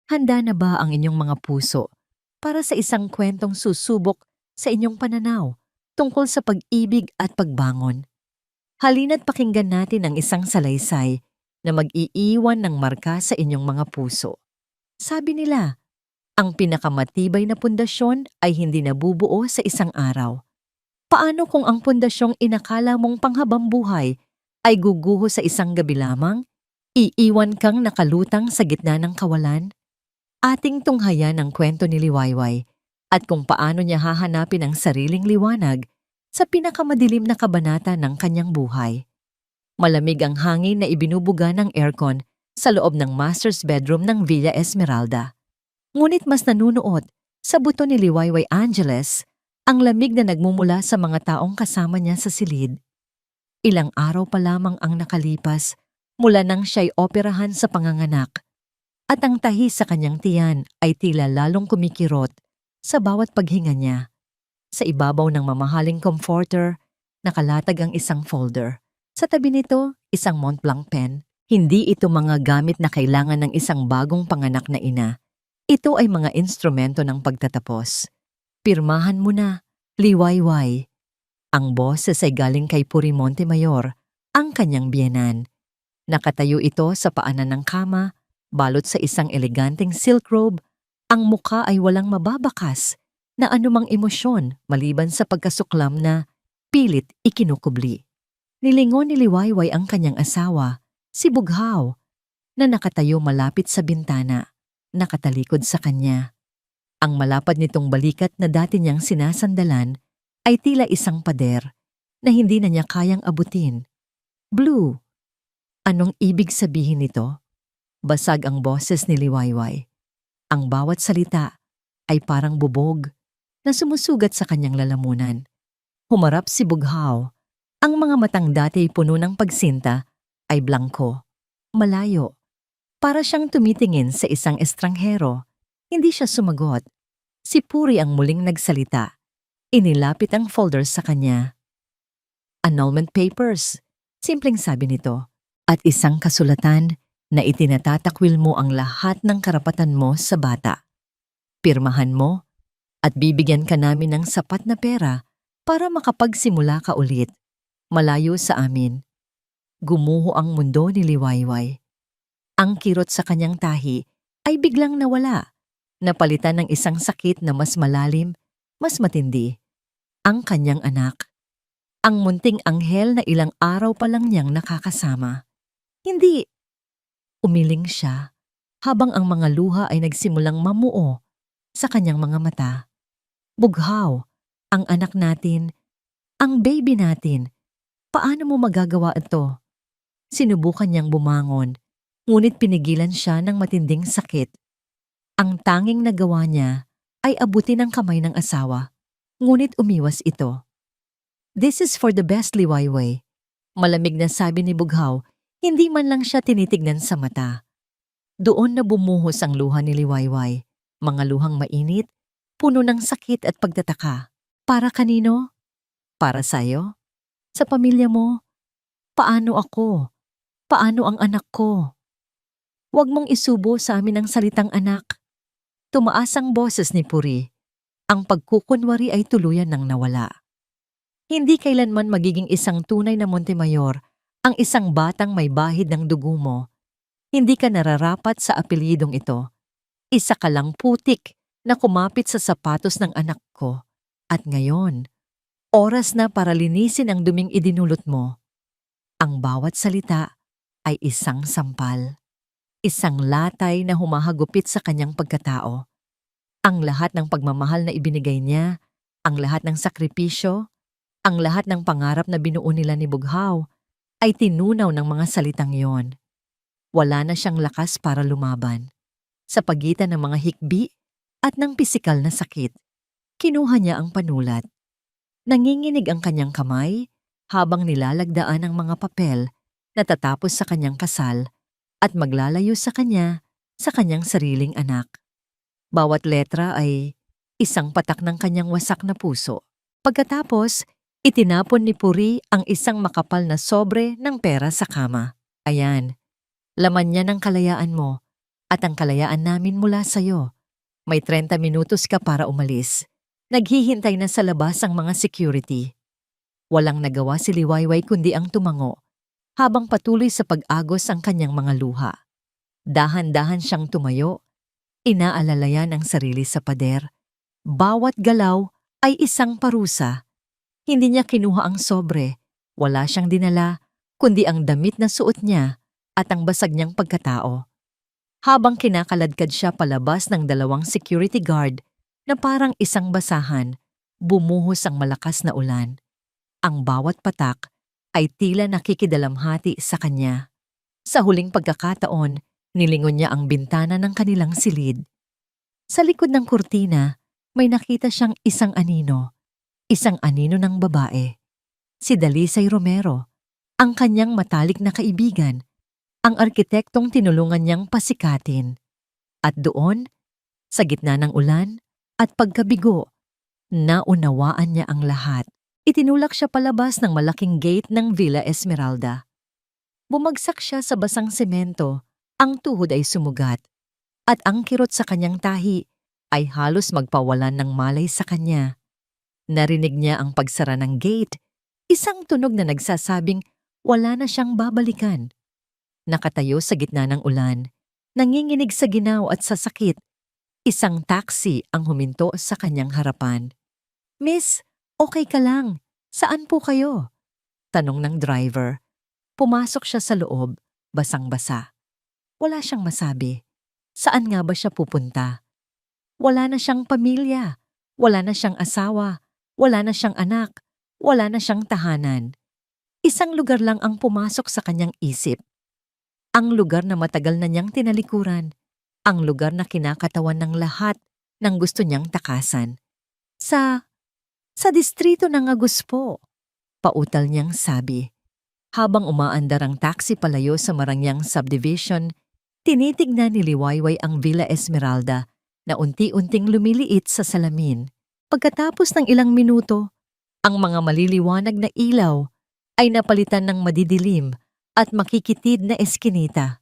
Handa na ba ang inyong mga puso para sa isang kwentong susubok sa inyong pananaw tungkol sa pag-ibig at pagbangon? Halina't pakinggan natin ang isang salaysay na mag-iiwan ng marka sa inyong mga puso. Sabi nila, ang pinakamatibay na pundasyon ay hindi nabubuo sa isang araw. Paano kung ang pundasyong inakala mong panghabambuhay ay guguho sa isang gabi lamang? Iiwan kang nakalutang sa gitna ng kawalan? Ating tunghayan ang kwento ni Liwayway at kung paano niya hahanapin ang sariling liwanag sa pinakamadilim na kabanata ng kanyang buhay. Malamig ang hangin na ibinubuga ng aircon sa loob ng master's bedroom ng Villa Esmeralda. Ngunit mas nanunuot sa buto ni Liwayway Angeles ang lamig na nagmumula sa mga taong kasama niya sa silid. Ilang araw pa lamang ang nakalipas mula nang siya'y operahan sa panganganak at ang tahi sa kanyang tiyan ay tila lalong kumikirot sa bawat paghinga niya. Sa ibabaw ng mamahaling comforter, nakalatag ang isang folder. Sa tabi nito, isang Montblanc pen. Hindi ito mga gamit na kailangan ng isang bagong panganak na ina. Ito ay mga instrumento ng pagtatapos. Pirmahan mo na, Liwayway. Ang boses ay galing kay Puri Montemayor, ang kanyang biyenan. Nakatayo ito sa paanan ng kama, balot sa isang eleganteng silk robe. Ang mukha ay walang mababakas na anumang emosyon maliban sa pagkasuklam na pilit ikinukubli. Nilingon ni Liwayway ang kanyang asawa, si Bughaw, na nakatayo malapit sa bintana, nakatalikod sa kanya. Ang malapad nitong balikat na dati niyang sinasandalan ay tila isang pader na hindi na niya kayang abutin. Blue. Anong ibig sabihin nito? Basag ang boses ni Liwayway. Ang bawat salita ay parang bubog na sumusugat sa kanyang lalamunan. Humarap si Bughaw. Ang mga matang dati puno ng pagsinta ay blangko, malayo. Para siyang tumitingin sa isang estranghero. Hindi siya sumagot. Si Puri ang muling nagsalita. Inilapit ang folder sa kanya. Annulment papers, simpleng sabi nito, at isang kasulatan na itinatatakwil mo ang lahat ng karapatan mo sa bata. Pirmahan mo at bibigyan ka namin ng sapat na pera para makapagsimula ka ulit, malayo sa amin. Gumuho ang mundo ni Liwayway. Ang kirot sa kanyang tahi ay biglang nawala, napalitan ng isang sakit na mas malalim, mas matindi. Ang kanyang anak. Ang munting anghel na ilang araw pa lang niyang nakakasama. Hindi. Umiling siya habang ang mga luha ay nagsimulang mamuo sa kanyang mga mata. Bughaw, ang anak natin, ang baby natin, paano mo magagawa ito? Sinubukan niyang bumangon, ngunit pinigilan siya ng matinding sakit. Ang tanging nagawa niya ay abutin ang kamay ng asawa, ngunit umiwas ito. This is for the best, Liwayway. Malamig na sabi ni Bughaw, hindi man lang siya tinitignan sa mata. Doon na bumuhos ang luha ni Liwayway, mga luhang mainit, puno ng sakit at pagtataka. Para kanino? Para sa'yo? Sa pamilya mo? Paano ako? Paano ang anak ko? Huwag mong isubo sa amin ang salitang anak. Tumaas ang boses ni Puri. Ang pagkukunwari ay tuluyan ng nawala. Hindi kailanman magiging isang tunay na Montemayor ang isang batang may bahid ng dugo mo. Hindi ka nararapat sa apelyidong ito. Isa ka lang putik na kumapit sa sapatos ng anak ko. At ngayon, oras na para linisin ang duming idinulot mo. Ang bawat salita ay isang sampal. Isang latay na humahagupit sa kanyang pagkatao. Ang lahat ng pagmamahal na ibinigay niya, ang lahat ng sakripisyo, ang lahat ng pangarap na binuo nila ni Bughaw ay tinunaw ng mga salitang yon. Wala na siyang lakas para lumaban. Sa pagitan ng mga hikbi at ng pisikal na sakit, kinuha niya ang panulat. Nanginginig ang kanyang kamay habang nilalagdaan ang mga papel na tatapos sa kanyang kasal at maglalayo sa kanyang sariling anak. Bawat letra ay isang patak ng kanyang wasak na puso. Pagkatapos, itinapon ni Puri ang isang makapal na sobre ng pera sa kama. Ayan, laman niya ng kalayaan mo. at ang kalayaan namin mula sa'yo. May 30 minutos ka para umalis. Naghihintay na sa labas ang mga security. Walang nagawa si Liwayway kundi ang tumango, habang patuloy sa pag-agos ang kanyang mga luha. Dahan-dahan siyang tumayo, inaalalayan ang sarili sa pader. Bawat galaw ay isang parusa. Hindi niya kinuha ang sobre, wala siyang dinala, kundi ang damit na suot niya at ang basag niyang pagkatao. Habang kinakaladkad siya palabas ng 2 security guard na parang isang basahan, bumuhos ang malakas na ulan. Ang bawat patak ay tila nakikidalamhati sa kanya. Sa huling pagkakataon, nilingon niya ang bintana ng kanilang silid. Sa likod ng kurtina, may nakita siyang isang anino ng babae. Si Dalisay Romero, ang kanyang matalik na kaibigan, ang arkitektong tinulungan niyang pasikatin. At doon, sa gitna ng ulan at pagkabigo, naunawaan niya ang lahat. Itinulak siya palabas ng malaking gate ng Villa Esmeralda. Bumagsak siya sa basang semento, ang tuhod ay sumugat, at ang kirot sa kanyang tahi ay halos magpawalan ng malay sa kanya. Narinig niya ang pagsara ng gate, isang tunog na nagsasabing wala na siyang babalikan. Nakatayo sa gitna ng ulan, nanginginig sa ginaw at sa sakit. Isang taxi ang huminto sa kanyang harapan. "Miss, okay ka lang? Saan po kayo?" tanong ng driver. Pumasok siya sa loob, basang-basa. Wala siyang masabi. Saan nga ba siya pupunta? Wala na siyang pamilya, wala na siyang asawa, wala na siyang anak, wala na siyang tahanan. Isang lugar lang ang pumasok sa kanyang isip. Ang lugar na matagal na niyang tinalikuran. Ang lugar na kinakatawan ng lahat ng gusto niyang takasan. Sa distrito ng Aguspo, pautal niyang sabi. Habang umaandar ang taxi palayo sa Marangyang Subdivision, tinitignan ni Liwayway ang Villa Esmeralda na unti-unting lumiliit sa salamin. Pagkatapos ng ilang minuto, ang mga maliliwanag na ilaw ay napalitan ng madidilim at makikitid na eskinita.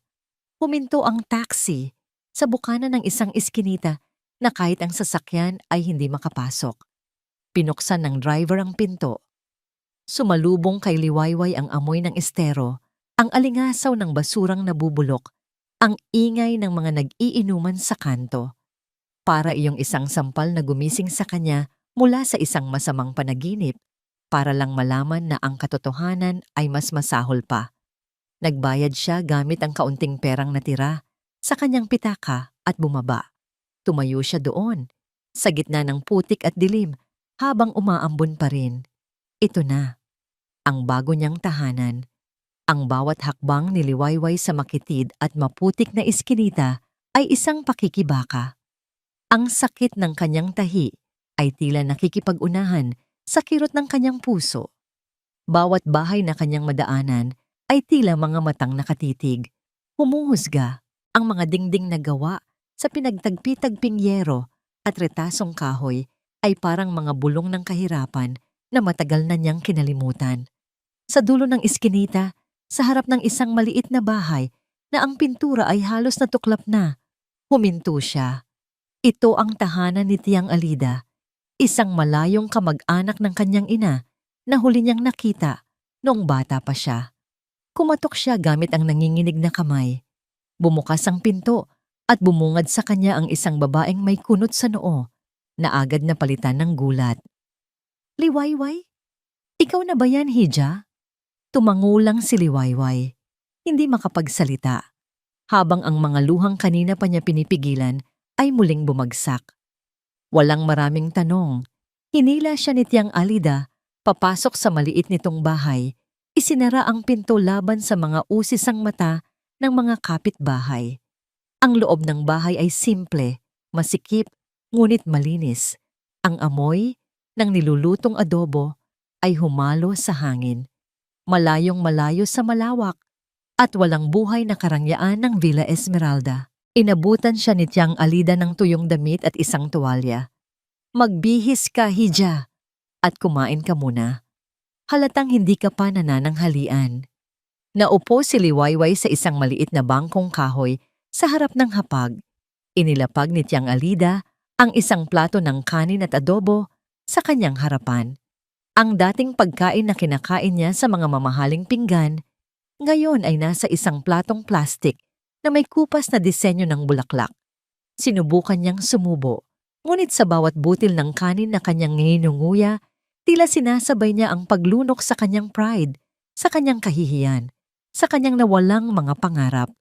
Huminto ang taxi sa bukana ng isang eskinita na kahit ang sasakyan ay hindi makapasok. Pinuksan ng driver ang pinto. Sumalubong kay Liwayway ang amoy ng estero, ang alingasaw ng basurang nabubulok, ang ingay ng mga nag-iinuman sa kanto. Para iyong isang sampal na gumising sa kanya mula sa isang masamang panaginip, para lang malaman na ang katotohanan ay mas masahol pa. Nagbayad siya gamit ang kaunting perang natira sa kanyang pitaka at bumaba. Tumayo siya doon, sa gitna ng putik at dilim, habang umaambon pa rin. Ito na, ang bago niyang tahanan. Ang bawat hakbang ni Liwayway sa makitid at maputik na iskinita ay isang pakikibaka. Ang sakit ng kanyang tahi ay tila nakikipag-unahan sa kirot ng kanyang puso. Bawat bahay na kanyang madaanan ay tila mga matang nakatitig. Humuhusga ang mga dingding na gawa sa pinagtagpi-tagping yero at retasong kahoy ay parang mga bulong ng kahirapan na matagal na niyang kinalimutan. Sa dulo ng iskinita, sa harap ng isang maliit na bahay na ang pintura ay halos natuklap na, huminto siya. Ito ang tahanan ni Tiyang Alida, isang malayong kamag-anak ng kanyang ina na huli niyang nakita noong bata pa siya. Kumatok siya gamit ang nanginginig na kamay. Bumukas ang pinto at bumungad sa kanya ang isang babaeng may kunot sa noo na agad na palitan ng gulat. "Liwayway? Ikaw na ba yan, Hija?" Tumangulang si Liwayway, hindi makapagsalita, habang ang mga luhang kanina pa niya pinipigilan ay muling bumagsak. Walang maraming tanong, hinila siya ni Tiyang Alida, papasok sa maliit nitong bahay, isinara ang pinto laban sa mga usisang mata ng mga kapitbahay. Ang loob ng bahay ay simple, masikip, ngunit malinis. Ang amoy ng nilulutong adobo ay humalo sa hangin. Malayong malayo sa malawak at walang buhay na karangyaan ng Villa Esmeralda. Inabutan siya ni Tiyang Alida ng tuyong damit at isang tuwalya. "Magbihis ka, Hija, at kumain ka muna. Halatang hindi ka pa nanananghalian." Naupo si Liwayway sa isang maliit na bangkong kahoy Sa harap ng hapag, inilapag ni Tiang Alida ang isang plato ng kanin at adobo sa kanyang harapan. Ang dating pagkain na kinakain niya sa mga mamahaling pinggan, ngayon ay nasa isang platong plastik na may kupas na disenyo ng bulaklak. Sinubukan niyang sumubo, ngunit sa bawat butil ng kanin na kanyang ninunguya, tila sinasabay niya ang paglunok sa kanyang pride, sa kanyang kahihiyan, sa kanyang nawalang mga pangarap.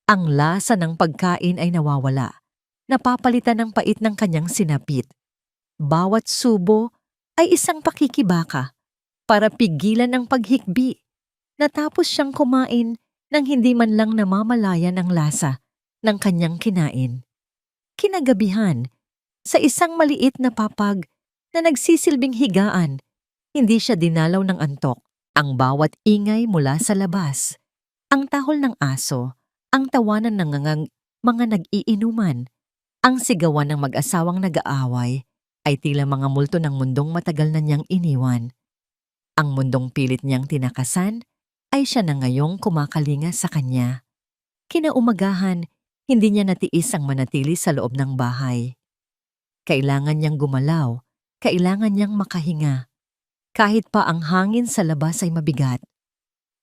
Ang lasa ng pagkain ay nawawala, napapalitan ng pait ng kanyang sinapit. Bawat subo ay isang pakikibaka para pigilan ang paghikbi. Natapos siyang kumain nang hindi man lang namamalayan ang lasa ng kanyang kinain. Kinagabihan, sa isang maliit na papag na nagsisilbing higaan, hindi siya dinalaw ng antok. Ang bawat ingay mula sa labas, ang tahol ng aso, ang tawanan ng mga nag-iinuman, ang sigawan ng mag-asawang nag-aaway, ay tila mga multo ng mundong matagal na niyang iniwan. Ang mundong pilit niyang tinakasan ay siya na ngayong kumakalinga sa kanya. Kinaumagahan, hindi niya natiis ang manatili sa loob ng bahay. Kailangan niyang gumalaw, kailangan niyang makahinga. Kahit pa ang hangin sa labas ay mabigat.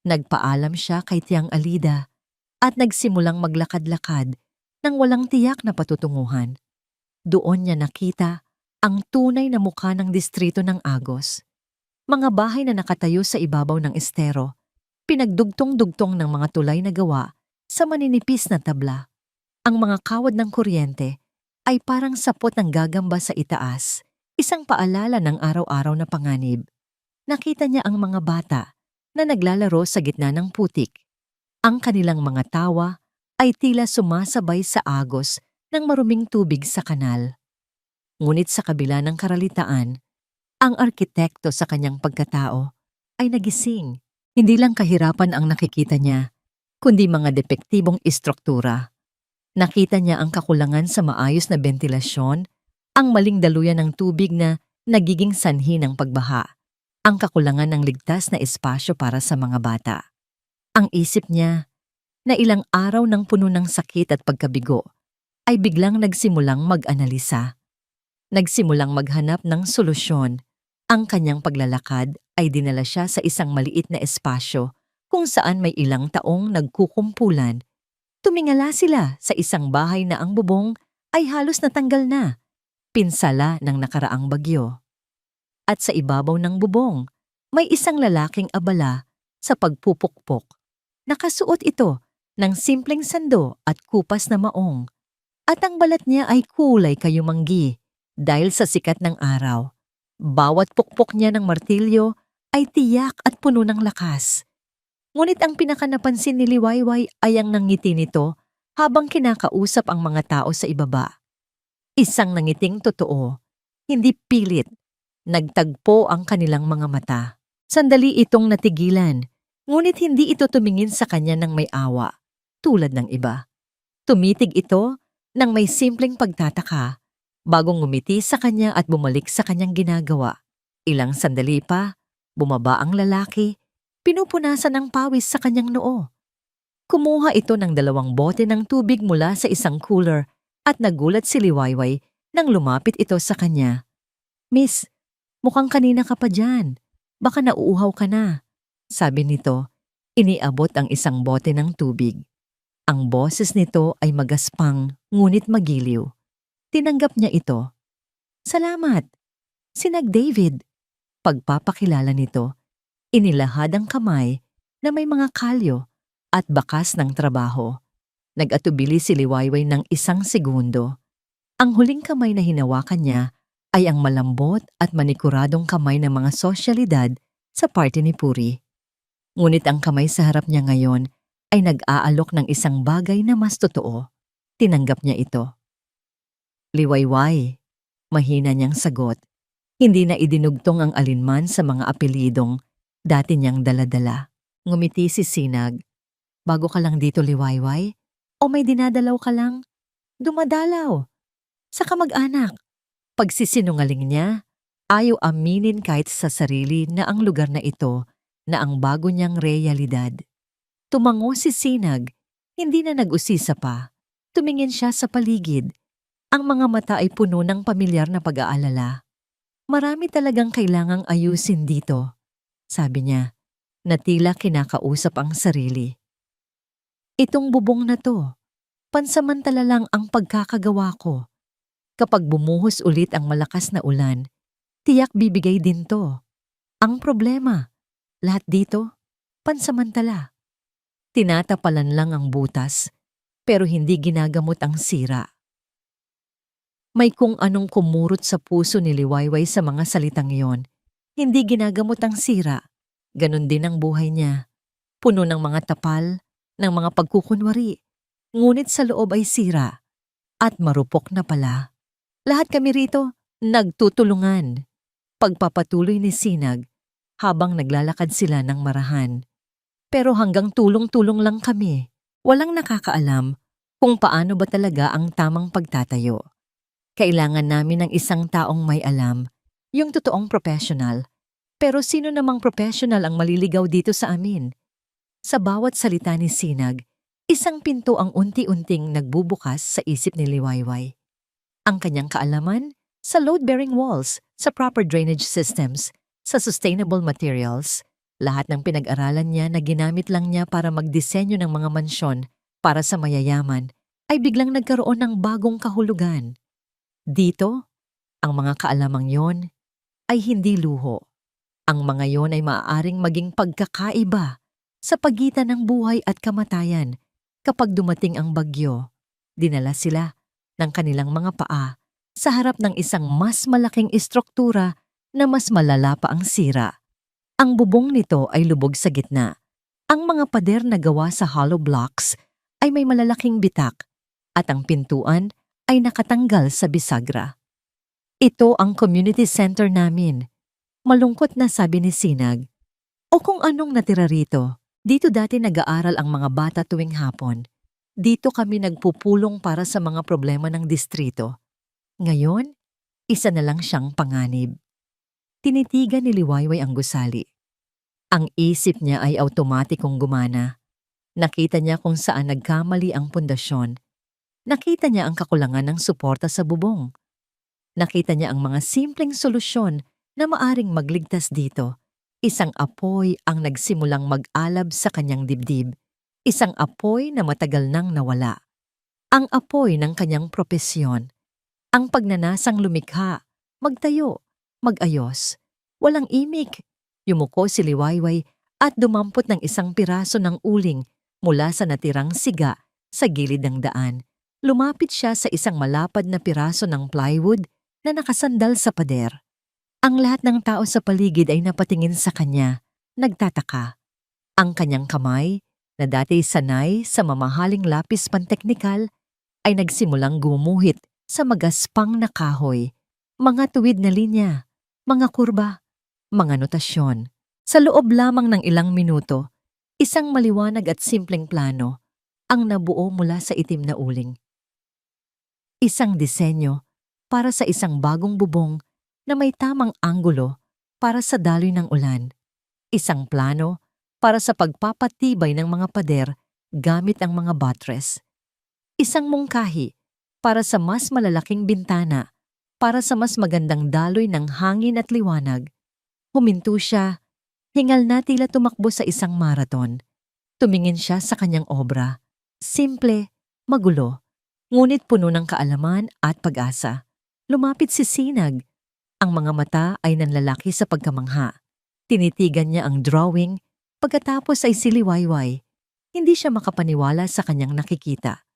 Nagpaalam siya kay Tiang Alida at nagsimulang maglakad-lakad nang walang tiyak na patutunguhan. Doon niya nakita ang tunay na mukha ng distrito ng Agos. Mga bahay na nakatayo sa ibabaw ng estero, pinagdugtong-dugtong ng mga tulay na gawa sa maninipis na tabla. Ang mga kawad ng kuryente ay parang sapot ng gagamba sa itaas, isang paalala ng araw-araw na panganib. Nakita niya ang mga bata na naglalaro sa gitna ng putik. Ang kanilang mga tawa ay tila sumasabay sa agos ng maruming tubig sa kanal. Ngunit sa kabila ng karalitaan, ang arkitekto sa kanyang pagkatao ay nagising. Hindi lang kahirapan ang nakikita niya, kundi mga depektibong istruktura. Nakita niya ang kakulangan sa maayos na bentilasyon, ang maling daluyan ng tubig na nagiging sanhi ng pagbaha, ang kakulangan ng ligtas na espasyo para sa mga bata. Ang isip niya, na ilang araw ng puno ng sakit at pagkabigo, ay biglang nagsimulang mag-analisa. Nagsimulang maghanap ng solusyon. Ang kanyang paglalakad ay dinala siya sa isang maliit na espasyo kung saan may ilang taong nagkukumpulan. Tumingala sila sa isang bahay na ang bubong ay halos natanggal na, pinsala ng nakaraang bagyo. At sa ibabaw ng bubong, may isang lalaking abala sa pagpupukpok. Nakasuot ito ng simpleng sando at kupas na maong, at ang balat niya ay kulay kayumanggi dahil sa sikat ng araw. Bawat pukpok niya ng martilyo ay tiyak at puno ng lakas. Ngunit ang pinakanapansin ni Liwayway ay ang nangiti nito habang kinakausap ang mga tao sa ibaba. Isang nangiting totoo, hindi pilit. Nagtagpo ang kanilang mga mata. Sandali itong natigilan, ngunit hindi ito tumingin sa kanya ng may awa, tulad ng iba. Tumitig ito ng may simpleng pagtataka, bagong ngumiti sa kanya at bumalik sa kanyang ginagawa. Ilang sandali pa, bumaba ang lalaki, pinupunasan ng pawis sa kanyang noo. Kumuha ito ng 2 bote ng tubig mula sa isang cooler at nagulat si Liwayway nang lumapit ito sa kanya. "Miss, mukhang kanina ka pa dyan. Baka nauuhaw ka na," sabi nito. Iniabot ang isang bote ng tubig. Ang boses nito ay magaspang ngunit magiliw. Tinanggap niya ito. "Salamat. Sinag David." Pagpapakilala nito, inilahad ang kamay na may mga kalyo at bakas ng trabaho. Nag-atubili si Liwayway ng 1 segundo. Ang huling kamay na hinawakan niya ay ang malambot at manikuradong kamay ng mga sosyalidad sa party ni Puri. Ngunit ang kamay sa harap niya ngayon ay nag-aalok ng isang bagay na mas totoo. Tinanggap niya ito. "Liwayway," mahina niyang sagot. Hindi na idinugtong ang alinman sa mga apelidong dati niyang daladala. Ngumiti si Sinag. "Bago ka lang dito, Liwayway? O may dinadalaw ka lang?" "Dumadalaw. Sa kamag-anak." Pagsisinungaling niya, ayaw aminin kahit sa sarili na ang lugar na ito na ang bago niyang realidad. Tumango si Sinag, hindi na nag-usisa pa. Tumingin siya sa paligid. Ang mga mata ay puno ng pamilyar na pag-aalala. Marami talagang kailangang ayusin dito, sabi niya, na tila kinakausap ang sarili. Itong bubong na to, pansamantala lang ang pagkakagawa ko. Kapag bumuhos ulit ang malakas na ulan, tiyak bibigay din to. Ang problema, lahat dito, pansamantala. Tinatapalan lang ang butas, pero hindi ginagamot ang sira. May kung anong kumurot sa puso ni Liwayway sa mga salitang iyon. Hindi ginagamot ang sira. Ganon din ang buhay niya. Puno ng mga tapal, ng mga pagkukunwari. Ngunit sa loob ay sira. At marupok na pala. Lahat kami rito, nagtutulungan. Pagpapatuloy ni Sinag, habang naglalakad sila ng marahan. Pero hanggang tulong-tulong lang kami. Walang nakakaalam kung paano ba talaga ang tamang pagtatayo. Kailangan namin ng isang taong may alam, yung totoong professional. Pero sino namang professional ang maliligaw dito sa amin? Sa bawat salita ni Sinag, isang pinto ang unti-unting nagbubukas sa isip ni Liwayway. Ang kanyang kaalaman sa load-bearing walls, sa proper drainage systems, sa sustainable materials, lahat ng pinag-aralan niya na ginamit lang niya para magdisenyo ng mga mansyon para sa mayayaman ay biglang nagkaroon ng bagong kahulugan. Dito, ang mga kaalamang yon ay hindi luho. Ang mga yon ay maaaring maging pagkakaiba sa pagitan ng buhay at kamatayan. Kapag dumating ang bagyo, dinala sila ng kanilang mga paa sa harap ng isang mas malaking istruktura na mas malala pa ang sira. Ang bubong nito ay lubog sa gitna. Ang mga pader na gawa sa hollow blocks ay may malalaking bitak at ang pintuan ay nakatanggal sa bisagra. Ito ang community center namin. Malungkot na sabi ni Sinag. O kung anong natira rito, dito dati nag-aaral ang mga bata tuwing hapon. Dito kami nagpupulong para sa mga problema ng distrito. Ngayon, isa na lang siyang panganib. Tinitigan ni Liwayway ang gusali. Ang isip niya ay automatikong gumana. Nakita niya kung saan nagkamali ang pundasyon. Nakita niya ang kakulangan ng suporta sa bubong. Nakita niya ang mga simpleng solusyon na maaring magligtas dito. Isang apoy ang nagsimulang mag-alab sa kanyang dibdib. Isang apoy na matagal nang nawala. Ang apoy ng kanyang propesyon. Ang pagnanasang lumikha, magtayo, mag-ayos. Walang imik. Yumuko si Liwayway at dumampot ng isang piraso ng uling mula sa natirang siga sa gilid ng daan. Lumapit siya sa isang malapad na piraso ng plywood na nakasandal sa pader. Ang lahat ng tao sa paligid ay napatingin sa kanya, nagtataka. Ang kanyang kamay, na dati sanay sa mamahaling lapis panteknikal, ay nagsimulang gumuhit sa magaspang na kahoy, mga tuwid na linya, mga kurba, mga notasyon. Sa loob lamang ng ilang minuto, isang maliwanag at simpleng plano ang nabuo mula sa itim na uling. Isang disenyo para sa isang bagong bubong na may tamang anggulo para sa daloy ng ulan. Isang plano para sa pagpapatibay ng mga pader gamit ang mga buttress. Isang mungkahi para sa mas malalaking bintana, para sa mas magandang daloy ng hangin at liwanag. Huminto siya, hingal na tila tumakbo sa isang marathon. Tumingin siya sa kanyang obra. Simple, magulo, ngunit puno ng kaalaman at pag-asa. Lumapit si Sinag. Ang mga mata ay nanlalaki sa pagkamangha. Tinitigan niya ang drawing, pagkatapos ay si Liwayway. Hindi siya makapaniwala sa kanyang nakikita.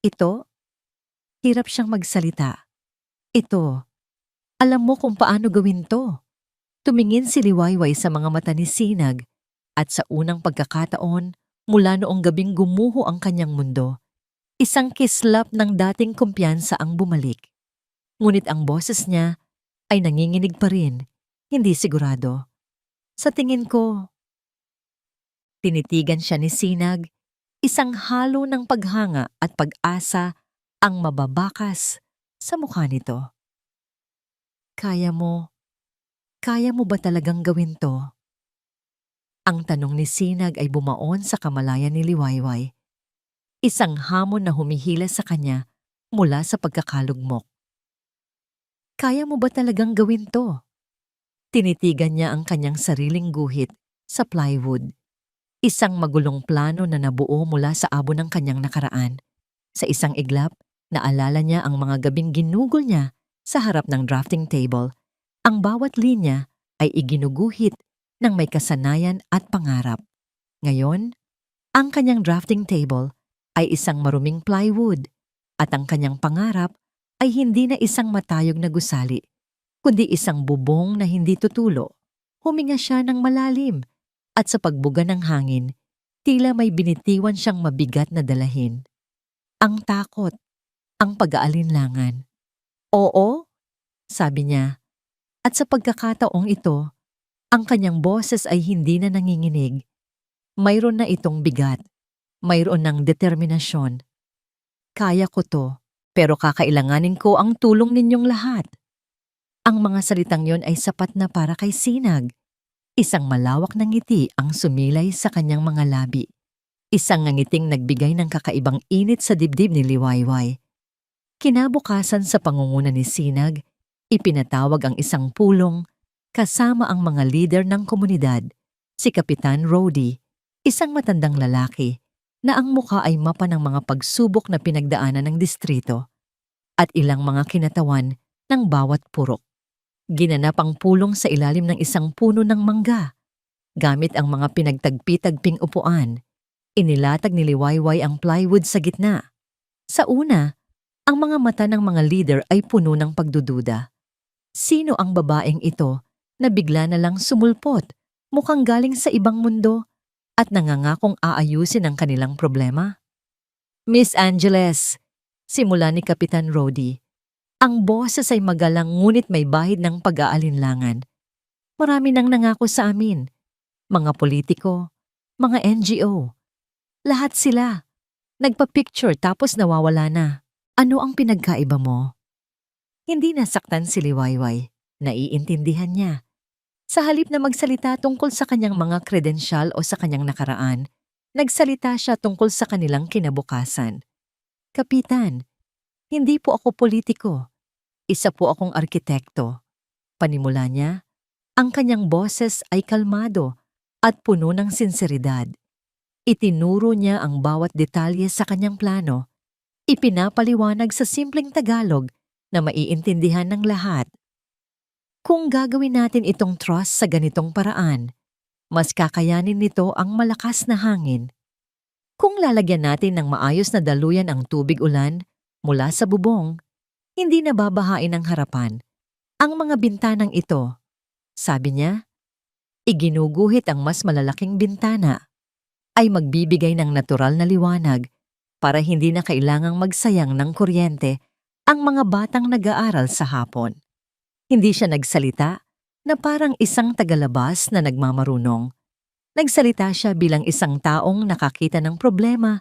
Ito, hirap siyang magsalita. Ito, alam mo kung paano gawin to. Tumingin si Liwayway sa mga mata ni Sinag at sa unang pagkakataon, mula noong gabing gumuho ang kanyang mundo, isang kislap ng dating kumpiyansa ang bumalik. Ngunit ang boses niya ay nanginginig pa rin, hindi sigurado. Sa tingin ko, tinitigan siya ni Sinag, isang halo ng paghanga at pag-asa ang mababakas sa mukha nito. Kaya mo ba talagang gawin to? Ang tanong ni Sinag ay bumaon sa kamalayan ni Liwayway. Isang hamon na humihila sa kanya mula sa pagkakalugmok. Kaya mo ba talagang gawin to? Tinitigan niya ang kanyang sariling guhit sa plywood. Isang magulong plano na nabuo mula sa abo ng kanyang nakaraan. Sa isang iglap, naalala niya ang mga gabing ginugol niya sa harap ng drafting table. Ang bawat linya ay iginuguhit ng may kasanayan at pangarap. Ngayon, ang kanyang drafting table ay isang maruming plywood at ang kanyang pangarap ay hindi na isang matayog na gusali, kundi isang bubong na hindi tutulo. Huminga siya ng malalim at sa pagbuga ng hangin, tila may binitiwan siyang mabigat na dalahin. Ang takot, ang pag-aalinlangan. Oo, sabi niya, at sa pagkakataong ito, ang kanyang boses ay hindi na nanginginig. Mayroon na itong bigat, mayroon ng determinasyon. Kaya ko to, pero kakailanganin ko ang tulong ninyong lahat. Ang mga salitang yon ay sapat na para kay Sinag. Isang malawak na ngiti ang sumilay sa kanyang mga labi. Isang ngiting nagbigay ng kakaibang init sa dibdib ni Liwayway. Kinabukasan sa pangunguna ni Sinag, ipinatawag ang isang pulong kasama ang mga lider ng komunidad, si Kapitan Rody, isang matandang lalaki na ang muka ay mapa ng mga pagsubok na pinagdaanan ng distrito at ilang mga kinatawan ng bawat purok. Ginanap ang pulong sa ilalim ng isang puno ng mangga. Gamit ang mga pinagtagpi-tagping upuan, inilatag ni Liwayway ang plywood sa gitna. Sa una, ang mga mata ng mga leader ay puno ng pagdududa. Sino ang babaeng ito na bigla na lang sumulpot, mukhang galing sa ibang mundo at nangangakong aayusin ang kanilang problema? Miss Angeles, simula ni Kapitan Rody. Ang boses ay magalang ngunit may bahid ng pag-aalinlangan. Marami nang nangako sa amin. Mga politiko, mga NGO. Lahat sila. Nagpa-picture tapos nawawala na. Ano ang pinagkaiba mo? Hindi nasaktan si Liwayway. Naiintindihan niya. Sa halip na magsalita tungkol sa kanyang mga kredensyal o sa kanyang nakaraan, nagsalita siya tungkol sa kanilang kinabukasan. Kapitan, hindi po ako politiko. Isa po akong arkitekto. Panimula niya, ang kanyang boses ay kalmado at puno ng sinseridad. Itinuro niya ang bawat detalye sa kanyang plano. Ipinapaliwanag sa simpleng Tagalog na maiintindihan ng lahat. Kung gagawin natin itong trust sa ganitong paraan, mas kakayanin nito ang malakas na hangin. Kung lalagyan natin ng maayos na daluyan ang tubig ulan mula sa bubong, hindi nababahain ang harapan. Ang mga bintanang ito, sabi niya, iginuguhit ang mas malalaking bintana, ay magbibigay ng natural na liwanag para hindi na kailangang magsayang ng kuryente ang mga batang nag-aaral sa hapon. Hindi siya nagsalita na parang isang tagalabas na nagmamarunong. Nagsalita siya bilang isang taong nakakita ng problema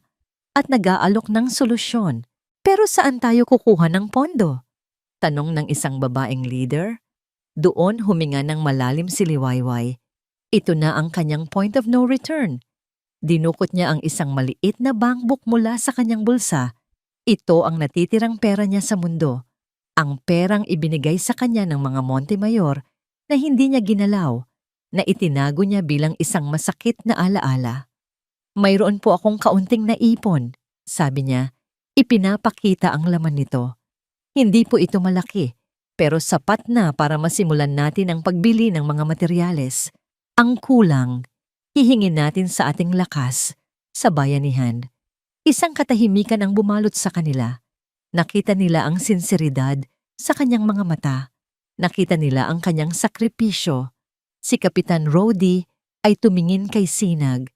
at nag-aalok ng solusyon. Pero saan tayo kukuha ng pondo? Tanong ng isang babaeng leader. Doon huminga ng malalim si Liwayway. Ito na ang kanyang point of no return. Dinukot niya ang isang maliit na bankbook mula sa kanyang bulsa. Ito ang natitirang pera niya sa mundo. Ang perang ibinigay sa kanya ng mga Montemayor na hindi niya ginalaw, na itinago niya bilang isang masakit na alaala. Mayroon po akong kaunting naipon, sabi niya. Ipinapakita ang laman nito. Hindi po ito malaki, pero sapat na para masimulan natin ang pagbili ng mga materyales. Ang kulang, hihingin natin sa ating lakas, sa bayanihan. Isang katahimikan ang bumalot sa kanila. Nakita nila ang sinseridad sa kanyang mga mata. Nakita nila ang kanyang sakripisyo. Si Kapitan Rody ay tumingin kay Sinag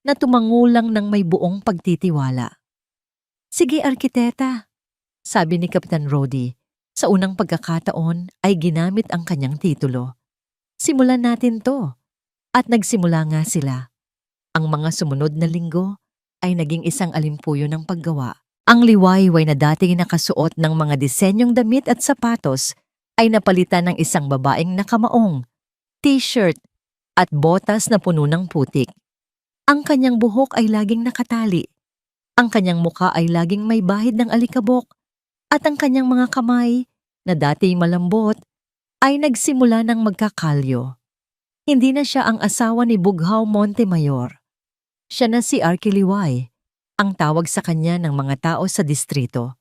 na tumangulang ng may buong pagtitiwala. Sige, arkiteta, sabi ni Kapitan Rody. Sa unang pagkakataon ay ginamit ang kanyang titulo. Simulan natin to. At nagsimula nga sila. Ang mga sumunod na linggo ay naging isang alimpuyo ng paggawa. Ang Liwayway na dating nakasuot ng mga disenyong damit at sapatos ay napalitan ng isang babaeng nakamaong, t-shirt at botas na puno ng putik. Ang kanyang buhok ay laging nakatali. Ang kanyang muka ay laging may bahid ng alikabok at ang kanyang mga kamay, na dati malambot, ay nagsimula ng magkakalyo. Hindi na siya ang asawa ni Bughaw Montemayor. Siya na si Arkie Liway, ang tawag sa kanya ng mga tao sa distrito.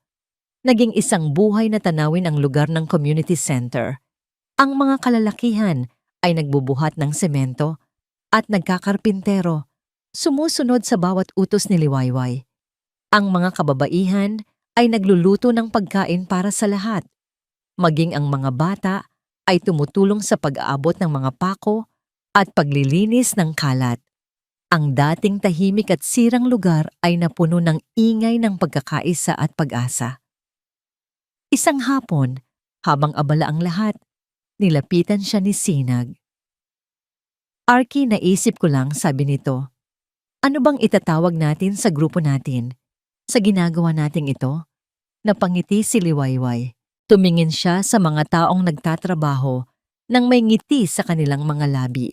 Naging isang buhay na tanawin ang lugar ng community center. Ang mga kalalakihan ay nagbubuhat ng semento at nagkakarpintero, sumusunod sa bawat utos ni Liwayway. Ang mga kababaihan ay nagluluto ng pagkain para sa lahat. Maging ang mga bata ay tumutulong sa pag-aabot ng mga pako at paglilinis ng kalat. Ang dating tahimik at sirang lugar ay napuno ng ingay ng pagkakaisa at pag-asa. Isang hapon, habang abala ang lahat, nilapitan siya ni Sinag. Arkie, naisip ko lang, sabi nito. Ano bang itatawag natin sa grupo natin? Sa ginagawa nating ito? Napangiti si Liwayway. Tumingin siya sa mga taong nagtatrabaho nang may ngiti sa kanilang mga labi.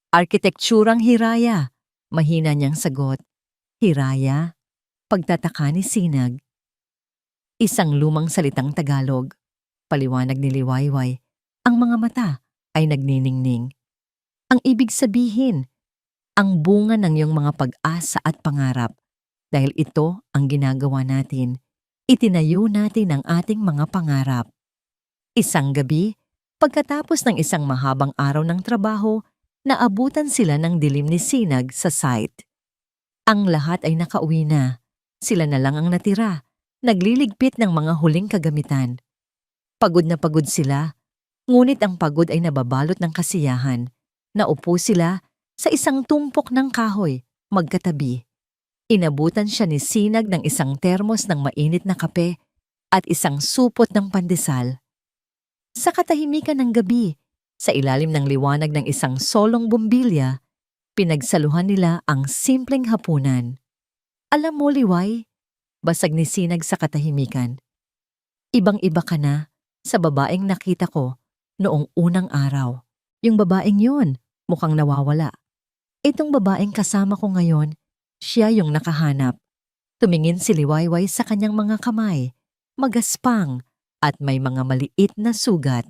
Arkitekturang Hiraya, mahina niyang sagot. Hiraya? Pagtataka ni Sinag. Isang lumang salitang Tagalog. Paliwanag ni Liwayway. Ang mga mata ay nagniningning. Ang ibig sabihin, ang bunga ng iyong mga pag-asa at pangarap. Dahil ito ang ginagawa natin, itinayo natin ang ating mga pangarap. Isang gabi, pagkatapos ng isang mahabang araw ng trabaho, naabutan sila ng dilim ni Sinag sa site. Ang lahat ay nakauwi na. Sila na lang ang natira, nagliligpit ng mga huling kagamitan. Pagod na pagod sila, ngunit ang pagod ay nababalot ng kasiyahan. Naupo sila sa isang tumpok ng kahoy, magkatabi. Inabutan siya ni Sinag ng isang termos ng mainit na kape at isang supot ng pandesal. Sa katahimikan ng gabi, sa ilalim ng liwanag ng isang solong bumbilya, pinagsaluhan nila ang simpleng hapunan. Alam mo, Liway, basag ni Sinag sa katahimikan. Ibang-iba ka na sa babaeng nakita ko noong unang araw. Yung babaeng yun, mukhang nawawala. Itong babaeng kasama ko ngayon, siya yung nakahanap. Tumingin si Liwayway sa kanyang mga kamay, magaspang at may mga maliit na sugat.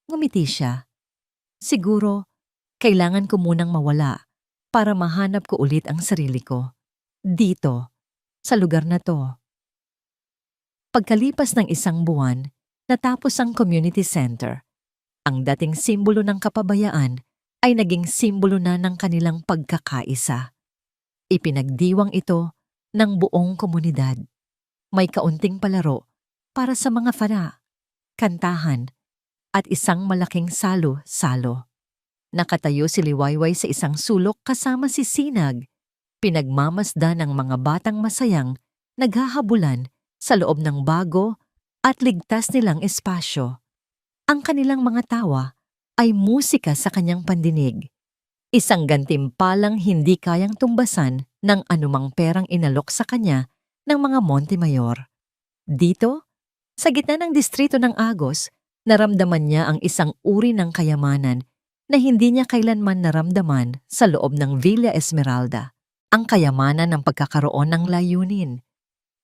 Ngumiti siya. Siguro, kailangan ko munang mawala para mahanap ko ulit ang sarili ko. Dito, sa lugar na to. Pagkalipas ng isang buwan, natapos ang community center. Ang dating simbolo ng kapabayaan ay naging simbolo na ng kanilang pagkakaisa. Ipinagdiwang ito ng buong komunidad. May kaunting palaro para sa mga fana, kantahan, at isang malaking salo-salo. Nakatayo si Liwayway sa isang sulok kasama si Sinag. Pinagmamasdan ng mga batang masayang naghahabulan sa loob ng bago at ligtas nilang espasyo. Ang kanilang mga tawa ay musika sa kanyang pandinig. Isang gantimpalang hindi kayang tumbasan ng anumang perang inalok sa kanya ng mga Montemayor. Dito, sa gitna ng distrito ng Agos, naramdaman niya ang isang uri ng kayamanan na hindi niya kailanman naramdaman sa loob ng Villa Esmeralda, ang kayamanan ng pagkakaroon ng layunin.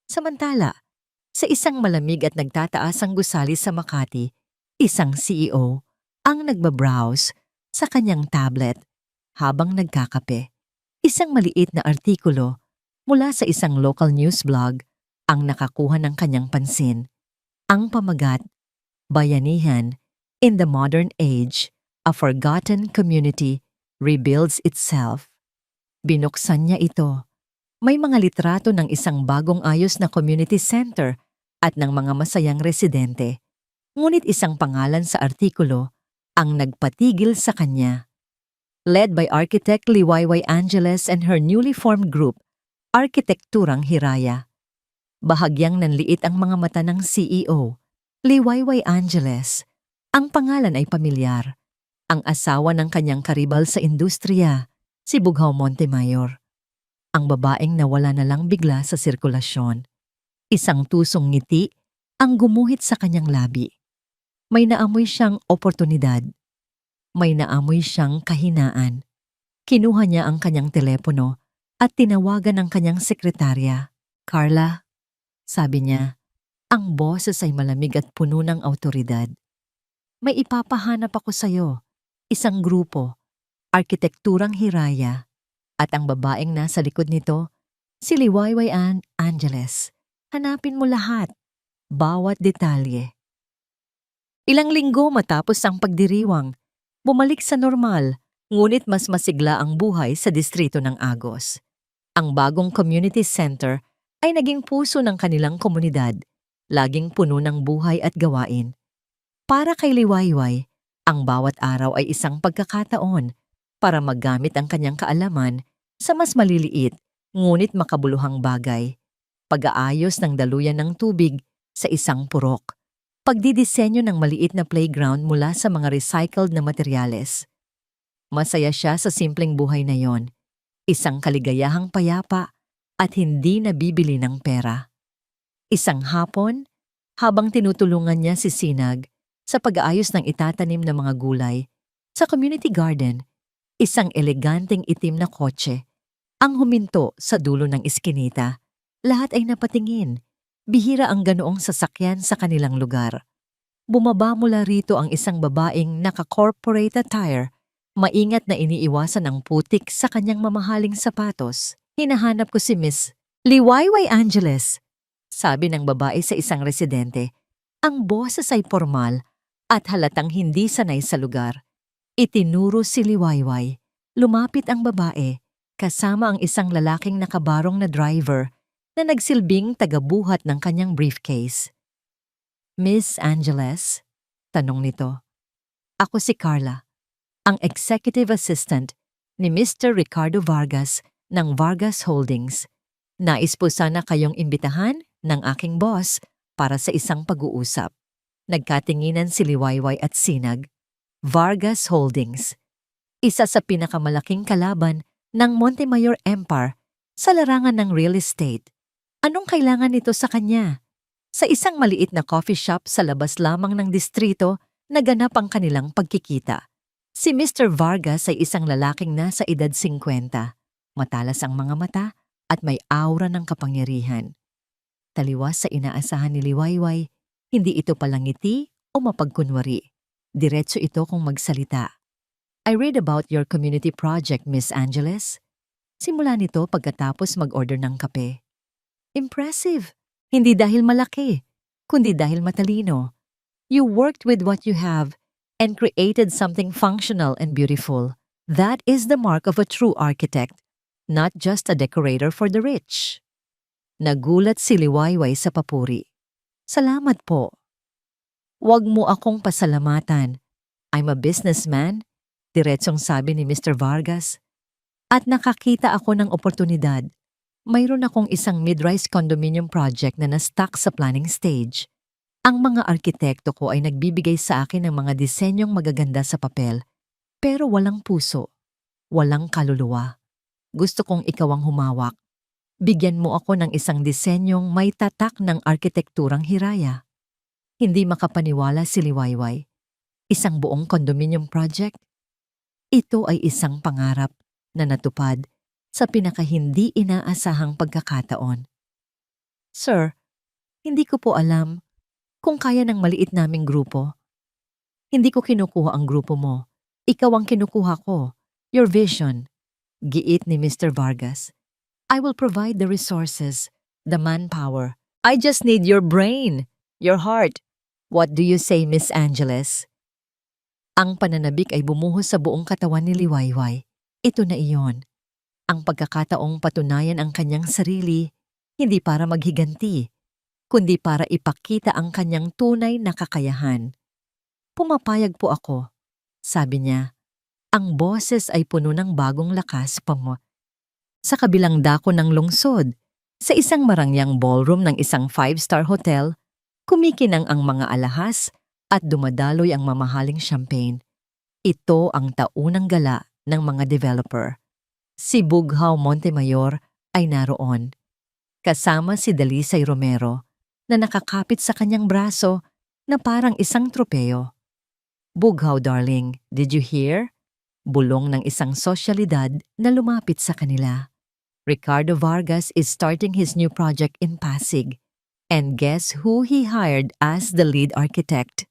Samantala, sa isang malamig at nagtataasang gusali sa Makati, isang CEO ang nagbabrowse sa kanyang tablet habang nagkakape. Isang maliit na artikulo mula sa isang local news blog ang nakakuha ng kanyang pansin. Ang pamagat, Bayanihan, in the Modern Age, a Forgotten Community Rebuilds Itself. Binuksan niya ito. May mga litrato ng isang bagong ayos na community center at ng mga masayang residente. Ngunit isang pangalan sa artikulo ang nagpatigil sa kanya. Led by architect Liwayway Angeles and her newly formed group, Arkitekturang Hiraya. Bahagyang nanliit ang mga mata ng CEO, Liwayway Angeles. Ang pangalan ay pamilyar. Ang asawa ng kanyang karibal sa industriya, si Bughaw Montemayor. Ang babaeng nawala na lang bigla sa sirkulasyon. Isang tusong ngiti ang gumuhit sa kanyang labi. May naamoy siyang oportunidad. May naamoy siyang kahinaan. Kinuha niya ang kanyang telepono at tinawagan ang kanyang sekretarya. Carla, sabi niya, ang boses ay malamig at puno ng awtoridad. May ipapahanap ako sa'yo, isang grupo, arkitekturang hiraya, at ang babaeng nasa likod nito, si Liwayway Angeles. Hanapin mo lahat, bawat detalye. Ilang linggo matapos ang pagdiriwang, bumalik sa normal, ngunit mas masigla ang buhay sa distrito ng Agos. Ang bagong community center ay naging puso ng kanilang komunidad, laging puno ng buhay at gawain. Para kay Liwayway, ang bawat araw ay isang pagkakataon para maggamit ang kanyang kaalaman sa mas maliliit ngunit makabuluhang bagay. Pag-aayos ng daluyan ng tubig sa isang purok. Pagdidisenyo ng maliit na playground mula sa mga recycled na materyales. Masaya siya sa simpleng buhay na yon. Isang kaligayahang payapa at hindi nabibili ng pera. Isang hapon, habang tinutulungan niya si Sinag sa pag-aayos ng itatanim na mga gulay, sa community garden, isang eleganteng itim na kotse ang huminto sa dulo ng iskinita. Lahat ay napatingin. Bihira ang ganoong sasakyan sa kanilang lugar. Bumaba mula rito ang isang babaeng naka-corporate attire, maingat na iniiwasan ang putik sa kanyang mamahaling sapatos. Hinahanap ko si Miss Liwayway Angeles, sabi ng babae sa isang residente. Ang boses ay formal at halatang hindi sanay sa lugar. Itinuro si Liwayway. Lumapit ang babae, kasama ang isang lalaking nakabarong na driver na nagsilbing tagabuhat ng kanyang briefcase. Miss Angeles? Tanong nito. Ako si Carla, ang executive assistant ni Mr. Ricardo Vargas ng Vargas Holdings. Nais po sana kayong imbitahan ng aking boss para sa isang pag-uusap. Nagkatinginan si Liwayway at Sinag. Vargas Holdings, isa sa pinakamalaking kalaban ng Montemayor Empire sa larangan ng real estate. Anong kailangan nito sa kanya? Sa isang maliit na coffee shop sa labas lamang ng distrito, naganap ang kanilang pagkikita. Si Mr. Vargas ay isang lalaking nasa edad 50. Matalas ang mga mata at may aura ng kapangyarihan. Taliwas sa inaasahan ni Liwayway, hindi ito palangiti o mapagkunwari. Diretso ito kung magsalita. I read about your community project, Miss Angeles. Simula nito pagkatapos mag-order ng kape. Impressive. Hindi dahil malaki, kundi dahil matalino. You worked with what you have and created something functional and beautiful. That is the mark of a true architect, not just a decorator for the rich. Nagulat si Liwayway sa papuri. Salamat po. Huwag mo akong pasalamatan. I'm a businessman, diretsong sabi ni Mr. Vargas. At nakakita ako ng oportunidad. Mayroon akong isang mid-rise condominium project na na-stuck sa planning stage. Ang mga arkitekto ko ay nagbibigay sa akin ng mga disenyong magaganda sa papel, pero walang puso, walang kaluluwa. Gusto kong ikaw ang humawak. Bigyan mo ako ng isang disenyong may tatak ng arkitekturang hiraya. Hindi makapaniwala si Liwayway. Isang buong condominium project? Ito ay isang pangarap na natupad sa pinakahindi inaasahang pagkakataon. Sir, hindi ko po alam kung kaya ng maliit naming grupo. Hindi ko kinukuha ang grupo mo. Ikaw ang kinukuha ko. Your vision. Giit ni Mr. Vargas. I will provide the resources, the manpower. I just need your brain, your heart. What do you say, Miss Angeles? Ang pananabik ay bumuhos sa buong katawan ni Liwayway. Ito na iyon. Ang pagkakataong patunayan ang kanyang sarili, hindi para maghiganti, kundi para ipakita ang kanyang tunay na kakayahan. Pumapayag po ako, sabi niya. Ang boses ay puno ng bagong lakas sa kabilang dako ng lungsod, sa isang marangyang ballroom ng isang 5-star hotel, kumikinang ang mga alahas at dumadaloy ang mamahaling champagne. Ito ang taunang gala ng mga developer. Si Bughaw Montemayor ay naroon, kasama si Dalisay Romero na nakakapit sa kanyang braso na parang isang tropeo. Bughaw, darling, did you hear? Bulong ng isang sosyalidad na lumapit sa kanila. Ricardo Vargas is starting his new project in Pasig. And guess who he hired as the lead architect?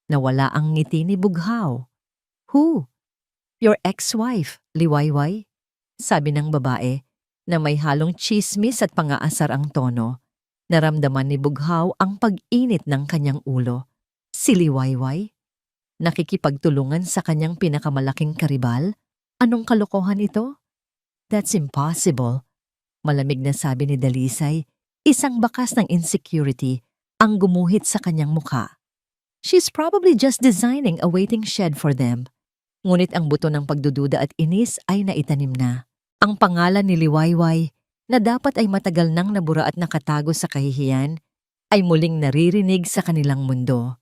Nawala ang ngiti ni Bughaw. Who? Your ex-wife, Liwayway? Sabi ng babae na may halong chismis at pangaasar ang tono. Naramdaman ni Bughaw ang pag-init ng kanyang ulo. Si Liwayway? Nakikipagtulungan sa kanyang pinakamalaking karibal? Anong kalokohan ito? That's impossible. Malamig na sabi ni Dalisay, isang bakas ng insecurity ang gumuhit sa kanyang mukha. She's probably just designing a waiting shed for them. Ngunit ang buto ng pagdududa at inis ay naitanim na. Ang pangalan ni Liwayway na dapat ay matagal nang nabura at nakatago sa kahihiyan ay muling naririnig sa kanilang mundo.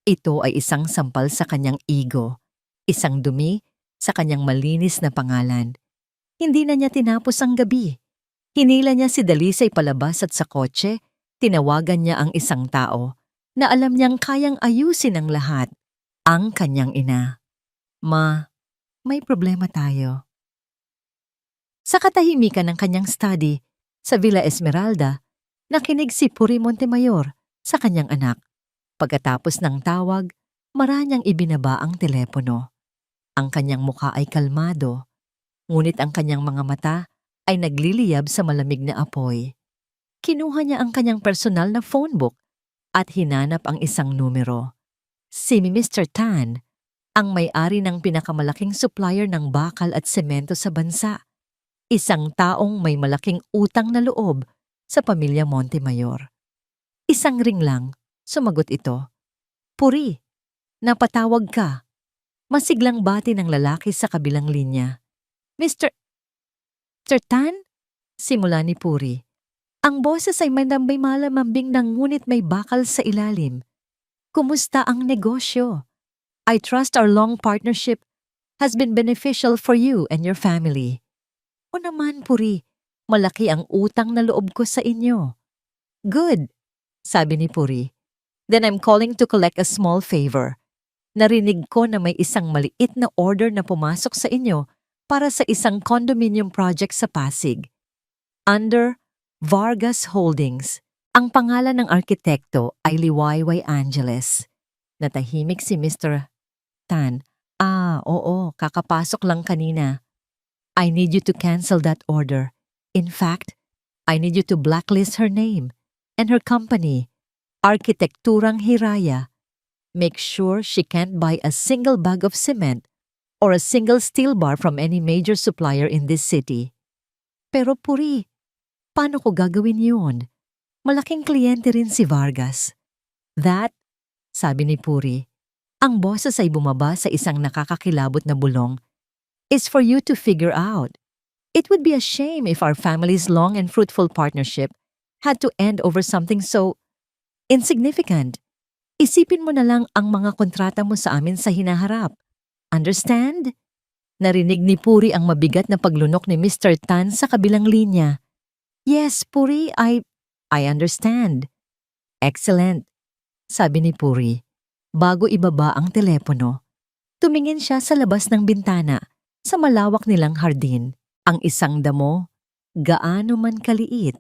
Ito ay isang sampal sa kanyang ego, isang dumi sa kanyang malinis na pangalan. Hindi na niya tinapos ang gabi. Hinila niya si Dalisay palabas at sa kotse, tinawagan niya ang isang tao na alam niyang kayang ayusin ang lahat, ang kanyang ina. Ma, may problema tayo. Sa katahimikan ng kanyang study sa Villa Esmeralda, nakinig si Puri Montemayor sa kanyang anak. Pagkatapos ng tawag, maranyang ibinaba ang telepono. Ang kanyang mukha ay kalmado, ngunit ang kanyang mga mata ay nagliliyab sa malamig na apoy. Kinuha niya ang kanyang personal na phone book at hinanap ang isang numero. Si Mr. Tan, ang may-ari ng pinakamalaking supplier ng bakal at semento sa bansa. Isang taong may malaking utang na loob sa pamilya Montemayor. Isang ring lang, sumagot ito. Puri, napatawag ka. Masiglang bati ng lalaki sa kabilang linya. Mr. Tan? Simula ni Puri. Ang boses ay may malamambing ngunit may bakal sa ilalim. Kumusta ang negosyo? I trust our long partnership has been beneficial for you and your family. O naman, Puri, malaki ang utang na loob ko sa inyo. Good, sabi ni Puri. Then I'm calling to collect a small favor. Narinig ko na may isang maliit na order na pumasok sa inyo para sa isang condominium project sa Pasig. Under Vargas Holdings, ang pangalan ng arkitekto ay Liwayway Angeles. Natahimik si Mr. Tan. Oo, kakapasok lang kanina. I need you to cancel that order. In fact, I need you to blacklist her name and her company, Arkitekturang Hiraya. Make sure she can't buy a single bag of cement or a single steel bar from any major supplier in this city. Pero Puri, paano ko gagawin yun? Malaking kliyente rin si Vargas. That, sabi ni Puri, ang boses ay bumaba sa isang nakakakilabot na bulong, is for you to figure out. It would be a shame if our family's long and fruitful partnership had to end over something so insignificant. Isipin mo na lang ang mga kontrata mo sa amin sa hinaharap. Understand? Narinig ni Puri ang mabigat na paglunok ni Mr. Tan sa kabilang linya. Yes, Puri, I understand. Excellent, sabi ni Puri. Bago ibaba ang telepono, tumingin siya sa labas ng bintana sa malawak nilang hardin. Ang isang damo, gaano man kaliit,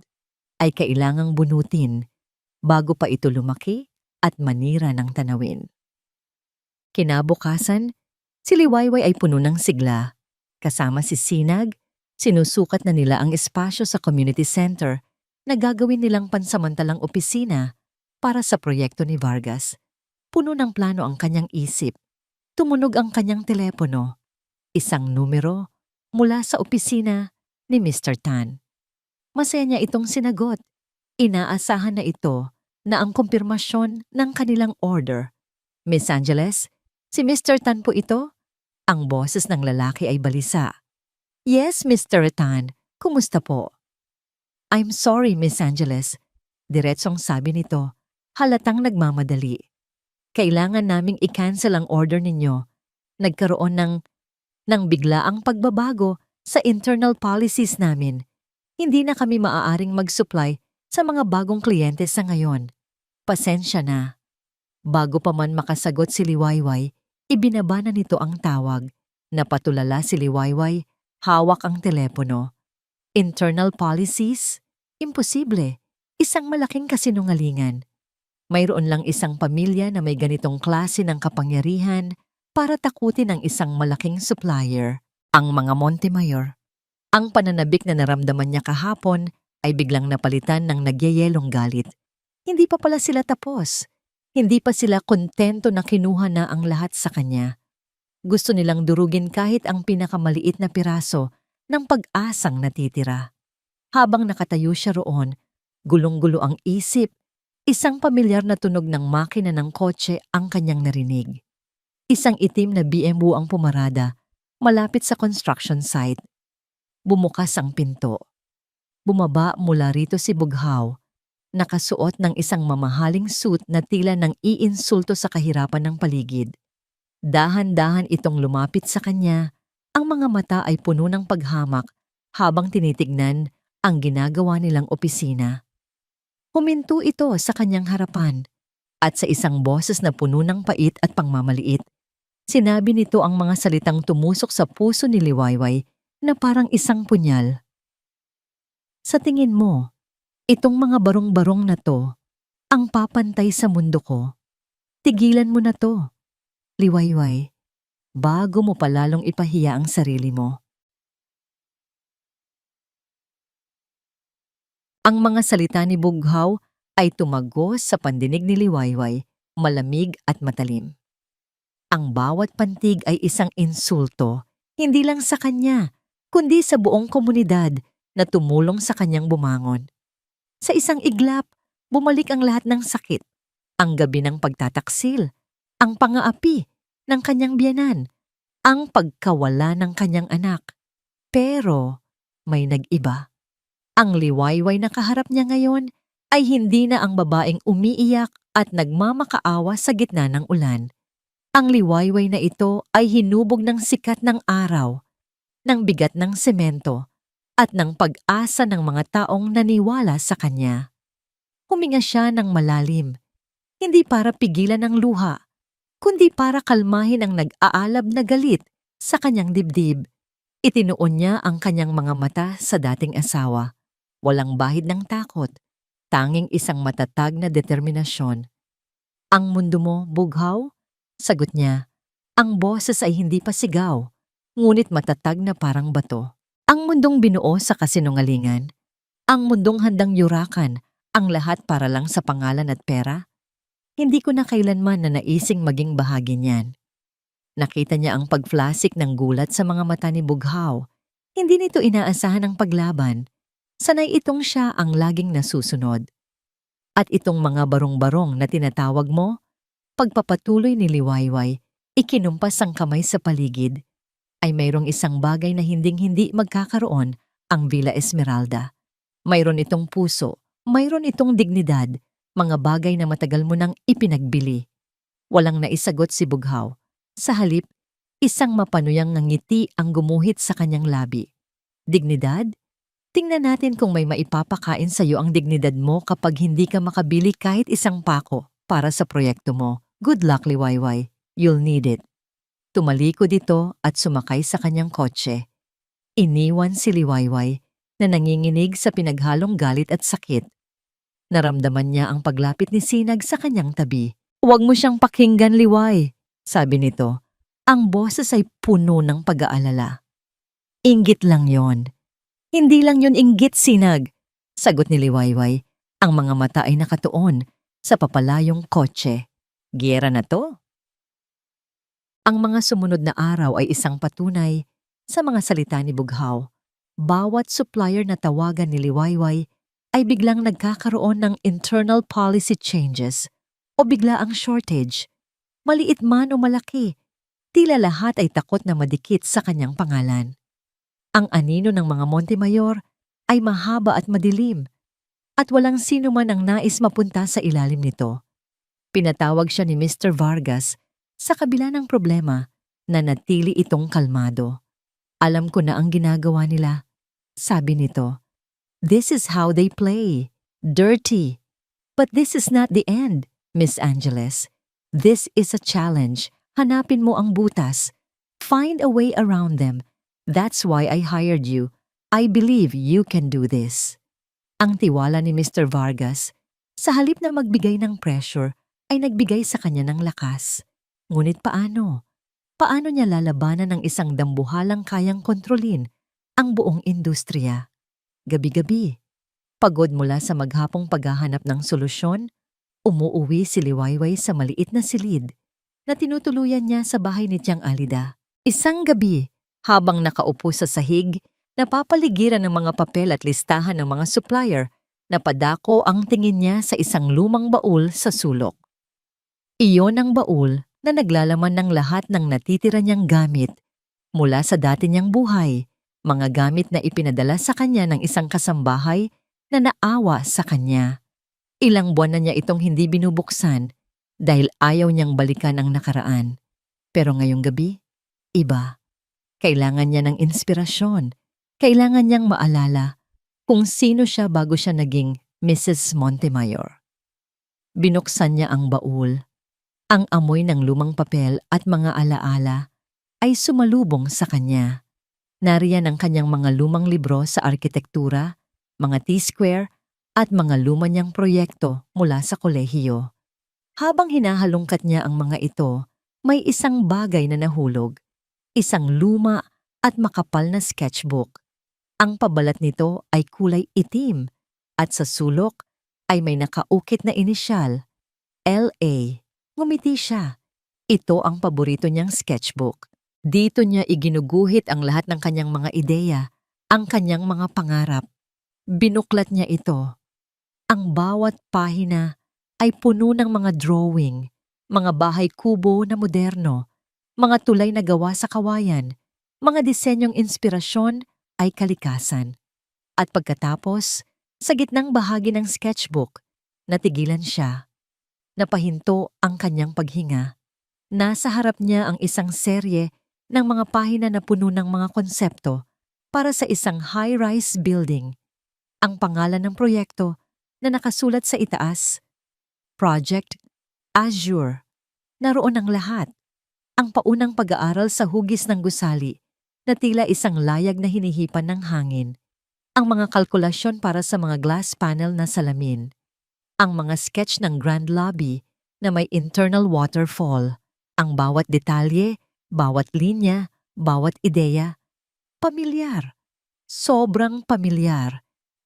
ay kailangang bunutin bago pa ito lumaki at manira ng tanawin. Kinabukasan, si Liwayway ay puno ng sigla. Kasama si Sinag, sinusukat na nila ang espasyo sa community center na gagawin nilang pansamantalang opisina para sa proyekto ni Vargas. Puno ng plano ang kanyang isip. Tumunog ang kanyang telepono. Isang numero mula sa opisina ni Mr. Tan. Masaya niya itong sinagot. Inaasahan na ito na ang kumpirmasyon ng kanilang order. Miss Angeles, si Mr. Tan po ito? Ang boses ng lalaki ay balisa. Yes, Mr. Tan. Kumusta po? I'm sorry, Miss Angeles. Diretsong sabi nito. Halatang nagmamadali. Kailangan naming i-cancel ang order ninyo. Nagkaroon ng biglaang pagbabago sa internal policies namin. Hindi na kami maaaring mag-supply sa mga bagong kliyente sa ngayon. Pasensya na. Bago pa man makasagot si Liwayway, ibinaba na nito ang tawag. Napatulala si Liwayway, hawak ang telepono. Internal policies? Imposible. Isang malaking kasinungalingan. Mayroon lang isang pamilya na may ganitong klase ng kapangyarihan para takutin ang isang malaking supplier, ang mga Montemayor. Ang pananabik na naramdaman niya kahapon ay biglang napalitan ng nagyayelong galit. Hindi pa pala sila tapos. Hindi pa sila kontento na kinuha na ang lahat sa kanya. Gusto nilang durugin kahit ang pinakamaliit na piraso ng pag-asang natitira. Habang nakatayo siya roon, gulong-gulo ang isip, isang pamilyar na tunog ng makina ng kotse ang kanyang narinig. Isang itim na BMW ang pumarada, malapit sa construction site. Bumukas ang pinto. Bumaba mula rito si Bughaw, nakasuot ng isang mamahaling suit na tila nang iinsulto sa kahirapan ng paligid. Dahan-dahan itong lumapit sa kanya, ang mga mata ay puno ng paghamak habang tinitignan ang ginagawa nilang opisina. Huminto ito sa kanyang harapan at sa isang boses na puno ng pait at pangmamaliit, sinabi nito ang mga salitang tumusok sa puso ni Liwayway na parang isang punyal. Sa tingin mo, itong mga barong-barong na to, ang papantay sa mundo ko. Tigilan mo na to, Liwayway, bago mo palalong ipahiya ang sarili mo. Ang mga salita ni Bughaw ay tumagos sa pandinig ni Liwayway, malamig at matalim. Ang bawat pantig ay isang insulto, hindi lang sa kanya, kundi sa buong komunidad na tumulong sa kanyang bumangon. Sa isang iglap, bumalik ang lahat ng sakit, ang gabi ng pagtataksil, ang pangaapi ng kanyang biyenan, ang pagkawala ng kanyang anak. Pero may nag-iba. Ang Liwayway na kaharap niya ngayon ay hindi na ang babaeng umiiyak at nagmamakaawa sa gitna ng ulan. Ang Liwayway na ito ay hinubog ng sikat ng araw, ng bigat ng semento, at ng pag-asa ng mga taong naniwala sa kanya. Huminga siya ng malalim, hindi para pigilan ang luha, kundi para kalmahin ang nag-aalab na galit sa kanyang dibdib. Itinuon niya ang kanyang mga mata sa dating asawa. Walang bahid ng takot, tanging isang matatag na determinasyon. Ang mundo mo, Bughaw? Sagot niya. Ang boses ay hindi pa sigaw, ngunit matatag na parang bato. Ang mundong binuo sa kasinungalingan. Ang mundong handang yurakan, ang lahat para lang sa pangalan at pera. Hindi ko na kailanman na naising maging bahagi niyan. Nakita niya ang pagflasik ng gulat sa mga mata ni Bughaw. Hindi nito inaasahan ang paglaban. Sanay itong siya ang laging nasusunod. At itong mga barong-barong na tinatawag mo, pagpapatuloy ni Liwayway, ikinumpas ang kamay sa paligid, ay mayroong isang bagay na hinding-hindi magkakaroon ang Villa Esmeralda. Mayroon itong puso, mayroon itong dignidad, mga bagay na matagal mo nang ipinagbili. Walang naisagot si Bughaw. Sa halip, isang mapanuyang ngiti ang gumuhit sa kanyang labi. Dignidad? Tingnan natin kung may maipapakain sa iyo ang dignidad mo kapag hindi ka makabili kahit isang pako para sa proyekto mo. Good luck, Liwayway. You'll need it. Tumalikod ito at sumakay sa kanyang kotse. Iniwan si Liwayway na nanginginig sa pinaghalong galit at sakit. Naramdaman niya ang paglapit ni Sinag sa kanyang tabi. Huwag mo siyang pakinggan, Liway, sabi nito. Ang boses ay puno ng pag-aalala. Inggit lang yon. Hindi lang yun inggit, Sinag, sagot ni Liwayway. Ang mga mata ay nakatuon sa papalayong kotse. Giyera na to. Ang mga sumunod na araw ay isang patunay sa mga salita ni Bughaw. Bawat supplier na tawagan ni Liwayway ay biglang nagkakaroon ng internal policy changes o bigla ang shortage. Maliit man o malaki, tila lahat ay takot na madikit sa kanyang pangalan. Ang anino ng mga Montemayor ay mahaba at madilim at walang sino man ang nais mapunta sa ilalim nito. Pinatawag siya ni Mr. Vargas sa kabila ng problema na natili itong kalmado. Alam ko na ang ginagawa nila, sabi nito. This is how they play. Dirty. But this is not the end, Miss Angeles. This is a challenge. Hanapin mo ang butas. Find a way around them. That's why I hired you. I believe you can do this. Ang tiwala ni Mr. Vargas, sa halip na magbigay ng pressure, ay nagbigay sa kanya ng lakas. Ngunit paano? Paano niya lalabanan ng isang dambuhalang kayang kontrolin ang buong industriya? Gabi-gabi, pagod mula sa maghapong paghahanap ng solusyon, umuuwi si Liwayway sa maliit na silid na tinutuluyan niya sa bahay ni Tiang Alida. Isang gabi, habang nakaupo sa sahig, napapaligiran ng mga papel at listahan ng mga supplier, napadako ang tingin niya sa isang lumang baul sa sulok. Iyon ang baul na naglalaman ng lahat ng natitira niyang gamit mula sa dati niyang buhay, mga gamit na ipinadala sa kanya ng isang kasambahay na naawa sa kanya. Ilang buwan na niya itong hindi binubuksan dahil ayaw niyang balikan ang nakaraan. Pero ngayong gabi, iba. Kailangan niya ng inspirasyon. Kailangan niyang maalala kung sino siya bago siya naging Mrs. Montemayor. Binuksan niya ang baul. Ang amoy ng lumang papel at mga alaala ay sumalubong sa kanya. Nariyan ang kanyang mga lumang libro sa arkitektura, mga T-square at mga luma niyang proyekto mula sa kolehiyo. Habang hinahalungkat niya ang mga ito, may isang bagay na nahulog. Isang luma at makapal na sketchbook. Ang pabalat nito ay kulay itim at sa sulok ay may nakaukit na inisyal, L.A. Ngumiti siya. Ito ang paborito niyang sketchbook. Dito niya iginuguhit ang lahat ng kanyang mga ideya, ang kanyang mga pangarap. Binuklat niya ito. Ang bawat pahina ay puno ng mga drawing, mga bahay kubo na moderno, mga tulay na gawa sa kawayan, mga disenyong inspirasyon ay kalikasan. At pagkatapos, sa gitnang bahagi ng sketchbook, natigilan siya. Napahinto ang kanyang paghinga. Nasa harap niya ang isang serye ng mga pahina na puno ng mga konsepto para sa isang high-rise building. Ang pangalan ng proyekto na nakasulat sa itaas, Project Azure. Naroon ang lahat. Ang paunang pag-aaral sa hugis ng gusali na tila isang layag na hinihipan ng hangin. Ang mga kalkulasyon para sa mga glass panel na salamin. Ang mga sketch ng grand lobby na may internal waterfall. Ang bawat detalye, bawat linya, bawat ideya. Pamilyar. Sobrang pamilyar.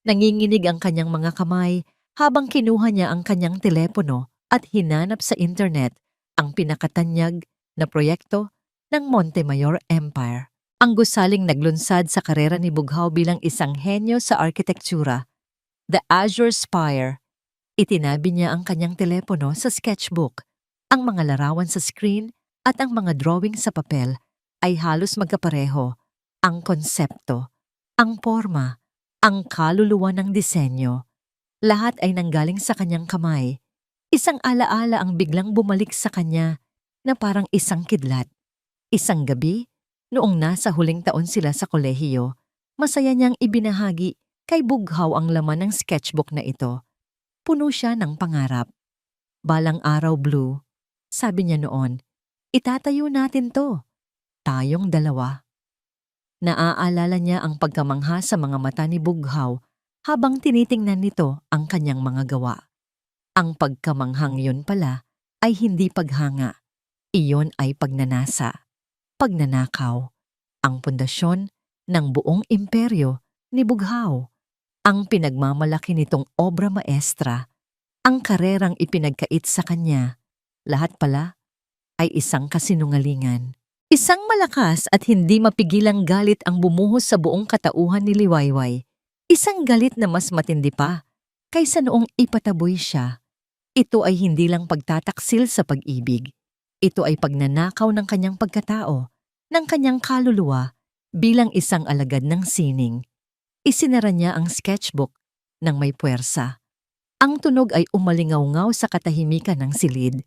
Nanginginig ang kanyang mga kamay habang kinuha niya ang kanyang telepono at hinanap sa internet ang pinakatanyag na proyekto ng Montemayor Empire. Ang gusaling naglunsad sa karera ni Bughaw bilang isang henyo sa arkitektura. The Azure Spire. Itinabi niya ang kanyang telepono sa sketchbook. Ang mga larawan sa screen at ang mga drawing sa papel ay halos magkapareho. Ang konsepto, ang forma, ang kaluluwa ng disenyo. Lahat ay nanggaling sa kanyang kamay. Isang alaala ang biglang bumalik sa kanya na parang isang kidlat. Isang gabi, noong nasa huling taon sila sa kolehiyo, masaya niyang ibinahagi kay Bughaw ang laman ng sketchbook na ito. Puno siya ng pangarap. Balang araw, Blue, sabi niya noon, itatayo natin to. Tayong dalawa. Naaalala niya ang pagkamangha sa mga mata ni Bughaw habang tinitingnan nito ang kanyang mga gawa. Ang pagkamanghang yun pala ay hindi paghanga. Iyon ay pagnanasa, pagnanakaw. Ang pundasyon ng buong imperyo ni Bughaw. Ang pinagmamalaki nitong obra maestra, ang karerang ipinagkait sa kanya, lahat pala ay isang kasinungalingan. Isang malakas at hindi mapigilang galit ang bumuhos sa buong katauhan ni Liwayway. Isang galit na mas matindi pa kaysa noong ipataboy siya. Ito ay hindi lang pagtataksil sa pag-ibig. Ito ay pagnanakaw ng kanyang pagkatao, ng kanyang kaluluwa bilang isang alagad ng sining. Isinara niya ang sketchbook ng may puwersa. Ang tunog ay umalingaw-ngaw sa katahimikan ng silid.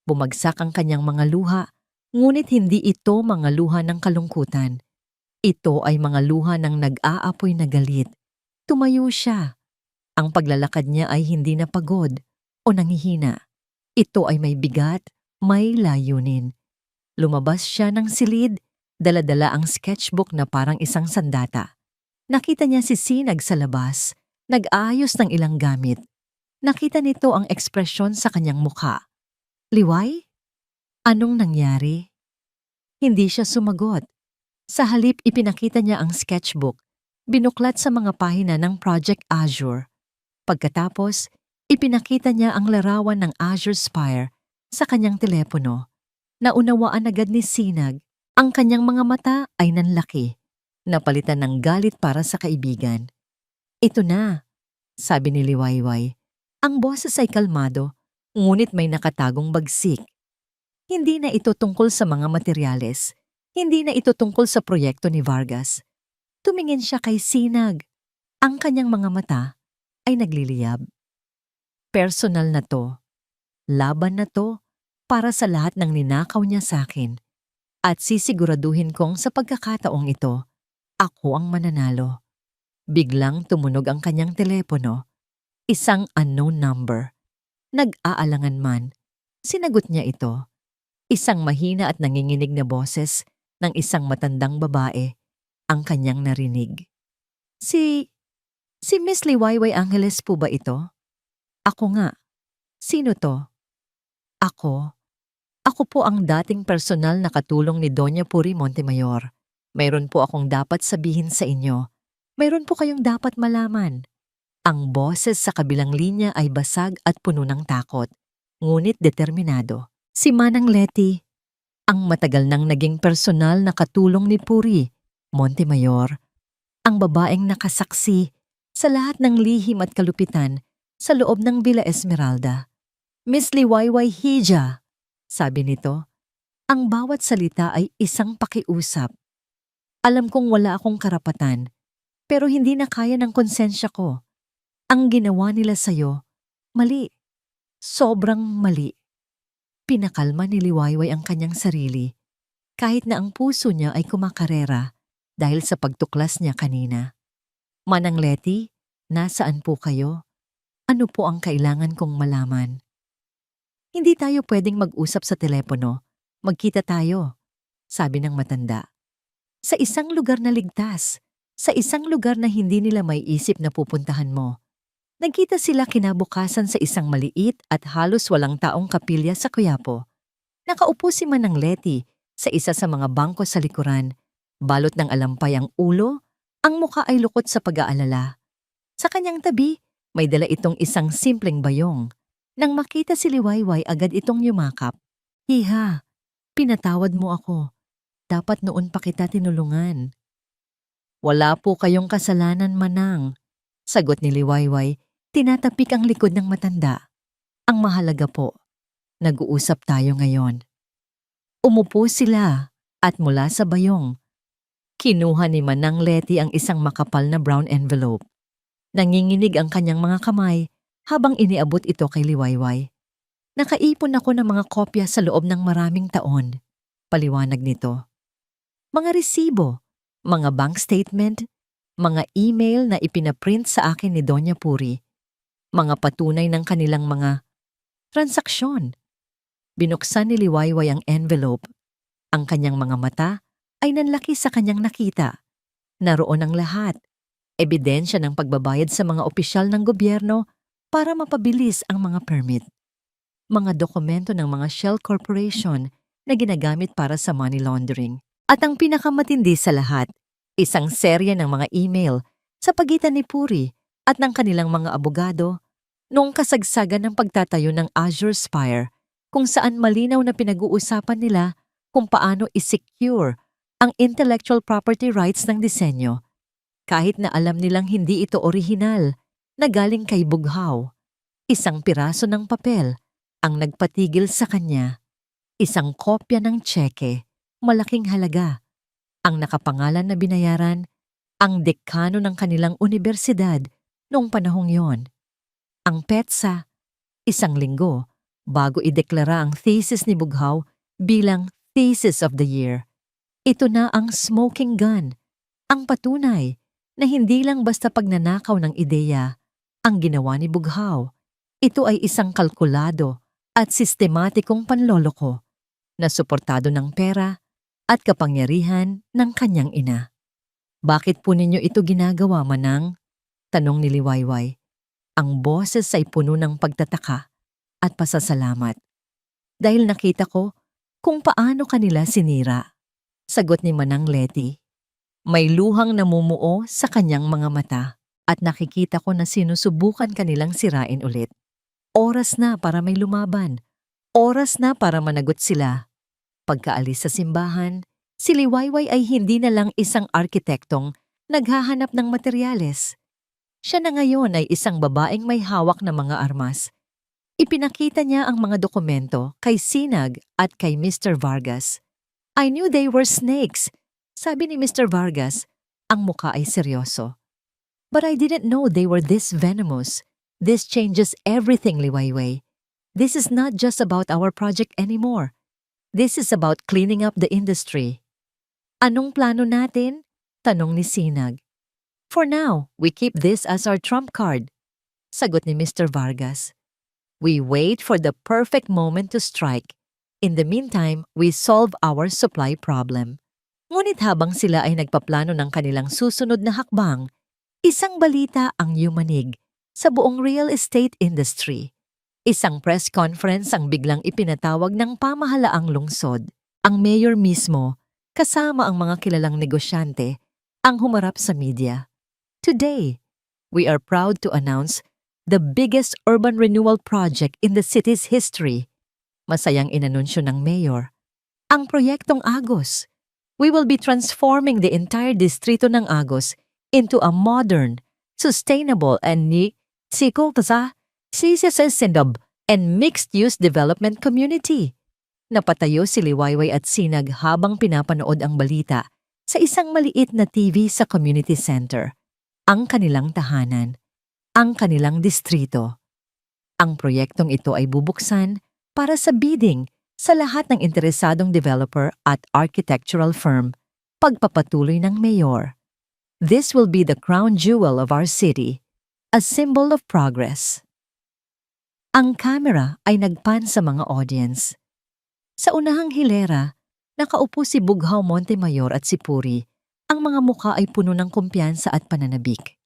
Bumagsak ang kanyang mga luha, ngunit hindi ito mga luha ng kalungkutan. Ito ay mga luha ng nag-aapoy na galit. Tumayo siya. Ang paglalakad niya ay hindi na pagod o nanghihina. Ito ay may bigat, may layunin. Lumabas siya ng silid, dala-dala ang sketchbook na parang isang sandata. Nakita niya si Sinag sa labas, nag-aayos ng ilang gamit. Nakita nito ang ekspresyon sa kanyang mukha. Liway? Anong nangyari? Hindi siya sumagot. Sa halip ipinakita niya ang sketchbook, binuklat sa mga pahina ng Project Azure. Pagkatapos, ipinakita niya ang larawan ng Azure Spire sa kanyang telepono. Naunawaan agad ni Sinag, ang kanyang mga mata ay nanlaki, napalitan ng galit para sa kaibigan. Ito na, sabi ni Liwayway. Ang boses ay kalmado, ngunit may nakatagong bagsik. Hindi na ito tungkol sa mga materyales. Hindi na ito tungkol sa proyekto ni Vargas. Tumingin siya kay Sinag. Ang kanyang mga mata ay nagliliyab. Personal na to. Laban na to para sa lahat ng ninakaw niya sa akin. At sisiguraduhin kong sa pagkakataong ito, ako ang mananalo. Biglang tumunog ang kanyang telepono. Isang unknown number. Nag-aalangan man, sinagot niya ito. Isang mahina at nanginginig na boses ng isang matandang babae ang kanyang narinig. Si Miss Liwayway Angeles po ba ito? Ako nga. Sino to? Ako. Ako po ang dating personal na katulong ni Doña Puri Montemayor. Mayroon po akong dapat sabihin sa inyo. Mayroon po kayong dapat malaman. Ang boses sa kabilang linya ay basag at puno ng takot, ngunit determinado. Si Manang Leti, ang matagal nang naging personal na katulong ni Puri Montemayor, ang babaeng nakasaksi sa lahat ng lihim at kalupitan sa loob ng Villa Esmeralda. Miss Liwayway Hija, sabi nito, ang bawat salita ay isang pakiusap. Alam kong wala akong karapatan, pero hindi na kaya ng konsensya ko. Ang ginawa nila sa'yo, mali. Sobrang mali. Pinakalma ni Liwayway ang kanyang sarili, kahit na ang puso niya ay kumakarera dahil sa pagtuklas niya kanina. Manang Leti, nasaan po kayo? Ano po ang kailangan kong malaman? Hindi tayo pwedeng mag-usap sa telepono. Magkita tayo, sabi ng matanda. Sa isang lugar na ligtas, sa isang lugar na hindi nila may isip na pupuntahan mo. Nagkita sila kinabukasan sa isang maliit at halos walang taong kapilya sa Quiapo. Nakaupo si Manang Leti sa isa sa mga bangko sa likuran. Balot ng alampay ang ulo, ang mukha ay lukot sa pag-aalala. Sa kanyang tabi, may dala itong isang simpleng bayong. Nang makita si Liwayway, agad itong yumakap. Hiha, pinatawad mo ako. Dapat noon pa kita tinulungan. Wala po kayong kasalanan, Manang, sagot ni Liwayway. Tinatapik ang likod ng matanda. Ang mahalaga po, nag-uusap tayo ngayon. Umupo sila at mula sa bayong, kinuha ni Manang Leti ang isang makapal na brown envelope. Nanginginig ang kanyang mga kamay habang iniabot ito kay Liwayway. Nakaipon ako ng mga kopya sa loob ng maraming taon, paliwanag nito. Mga resibo, mga bank statement, mga email na ipinaprint sa akin ni Doña Puri. Mga patunay ng kanilang mga transaksyon. Binuksan ni Liwayway ang envelope. Ang kanyang mga mata ay nanlaki sa kanyang nakita. Naroon ang lahat. Ebidensya ng pagbabayad sa mga opisyal ng gobyerno para mapabilis ang mga permit. Mga dokumento ng mga shell corporation na ginagamit para sa money laundering. At ang pinakamatindi sa lahat, isang serye ng mga email sa pagitan ni Puri at ng kanilang mga abogado noong kasagsagan ng pagtatayo ng Azure Spire, kung saan malinaw na pinag-uusapan nila kung paano i-secure ang intellectual property rights ng disenyo, kahit na alam nilang hindi ito orihinal na galing kay Bughaw. Isang piraso ng papel ang nagpatigil sa kanya. Isang kopya ng tseke, malaking halaga, ang nakapangalan na binayaran ang dekano ng kanilang universidad noong panahong yon. Ang petsa, 1 linggo bago ideklara ang thesis ni Bughaw bilang Thesis of the Year. Ito na ang smoking gun, ang patunay na hindi lang basta pagnanakaw ng ideya ang ginawa ni Bughaw. Ito ay isang kalkulado at sistematikong panloloko na suportado ng pera at kapangyarihan ng kanyang ina. Bakit po ninyo ito ginagawa, Manang? Tanong ni Liwayway. Ang boses ay puno ng pagtataka at pasasalamat. Dahil nakita ko kung paano kanila sinira. Sagot ni Manang Letty. May luhang namumuo sa kanyang mga mata at nakikita ko na sinusubukan kanilang sirain ulit. Oras na para may lumaban. Oras na para managot sila. Pagkaalis sa simbahan, si Liwayway ay hindi na lang isang arkitektong naghahanap ng materyales. Siya na ngayon ay isang babaeng may hawak na mga armas. Ipinakita niya ang mga dokumento kay Sinag at kay Mr. Vargas. I knew they were snakes, sabi ni Mr. Vargas. Ang muka ay seryoso. But I didn't know they were this venomous. This changes everything, Liwayway. This is not just about our project anymore. This is about cleaning up the industry. Anong plano natin? Tanong ni Sinag. For now, we keep this as our trump card. Sagot ni Mr. Vargas. We wait for the perfect moment to strike. In the meantime, we solve our supply problem. Ngunit habang sila ay nagpaplano ng kanilang susunod na hakbang, isang balita ang yumanig sa buong real estate industry. Isang press conference ang biglang ipinatawag ng pamahalaang lungsod. Ang mayor mismo, kasama ang mga kilalang negosyante, ang humarap sa media. Today, we are proud to announce the biggest urban renewal project in the city's history. Masayang inanunsyo ng mayor. Ang proyektong Agos. We will be transforming the entire distrito ng Agos into a modern, sustainable and and mixed-use development community. Napatayo si Liwayway at Sinag habang pinapanood ang balita sa isang maliit na TV sa community center. Ang kanilang tahanan, ang kanilang distrito. Ang proyektong ito ay bubuksan para sa bidding sa lahat ng interesadong developer at architectural firm, pagpapatuloy ng mayor. This will be the crown jewel of our city, a symbol of progress. Ang kamera ay nagpan sa mga audience. Sa unahang hilera, nakaupo si Bughaw Montemayor at si Puri. Ang mga mukha ay puno ng kumpiyansa at pananabik.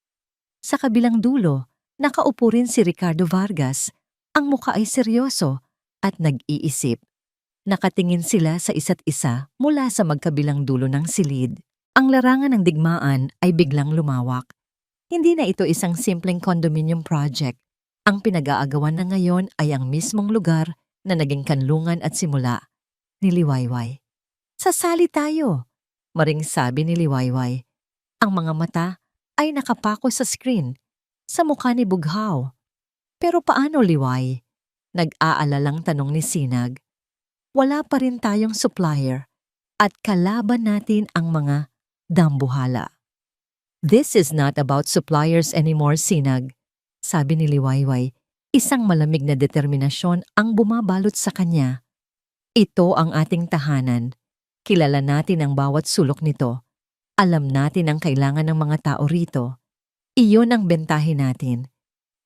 Sa kabilang dulo, nakaupo rin si Ricardo Vargas. Ang mukha ay seryoso at nag-iisip. Nakatingin sila sa isa't isa mula sa magkabilang dulo ng silid. Ang larangan ng digmaan ay biglang lumawak. Hindi na ito isang simpleng condominium project. Ang pinag-aagawan na ngayon ay ang mismong lugar na naging kanlungan at simula ni Liwayway. Sasali tayo, maring sabi ni Liwayway. Ang mga mata ay nakapako sa screen, sa mukha ni Bughaw. Pero paano, Liway? Nag-aalalang tanong ni Sinag. Wala pa rin tayong supplier at kalaban natin ang mga dambuhala. This is not about suppliers anymore, Sinag, sabi ni Liwayway. Isang malamig na determinasyon ang bumabalot sa kanya. Ito ang ating tahanan. Kilala natin ang bawat sulok nito. Alam natin ang kailangan ng mga tao rito. Iyon ang bentahe natin.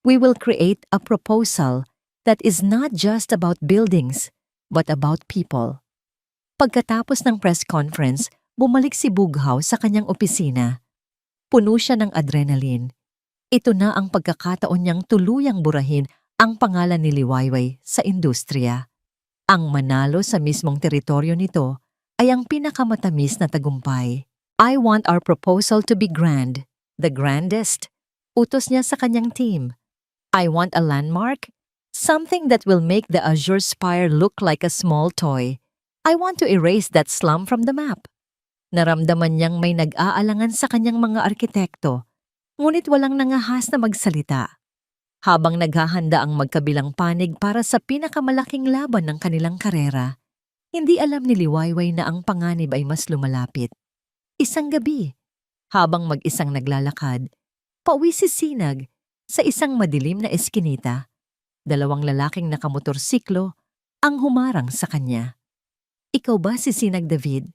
We will create a proposal that is not just about buildings, but about people. Pagkatapos ng press conference, bumalik si Bughaw sa kanyang opisina. Puno siya ng adrenaline. Ito na ang pagkakataon niyang tuluyang burahin ang pangalan ni Liwayway sa industriya. Ang manalo sa mismong teritoryo nito ay ang pinakamatamis na tagumpay. I want our proposal to be grand, the grandest. Utos niya sa kanyang team. I want a landmark, something that will make the Azure Spire look like a small toy. I want to erase that slum from the map. Naramdaman niyang may nag-aalangan sa kanyang mga arkitekto, ngunit walang nangahas na magsalita. Habang naghahanda ang magkabilang panig para sa pinakamalaking laban ng kanilang karera, hindi alam ni Liwayway na ang panganib ay mas lumalapit. Isang gabi, habang mag-isang naglalakad, pauwi si Sinag sa isang madilim na eskinita. Dalawang lalaking nakamotorsiklo ang humarang sa kanya. Ikaw ba si Sinag David?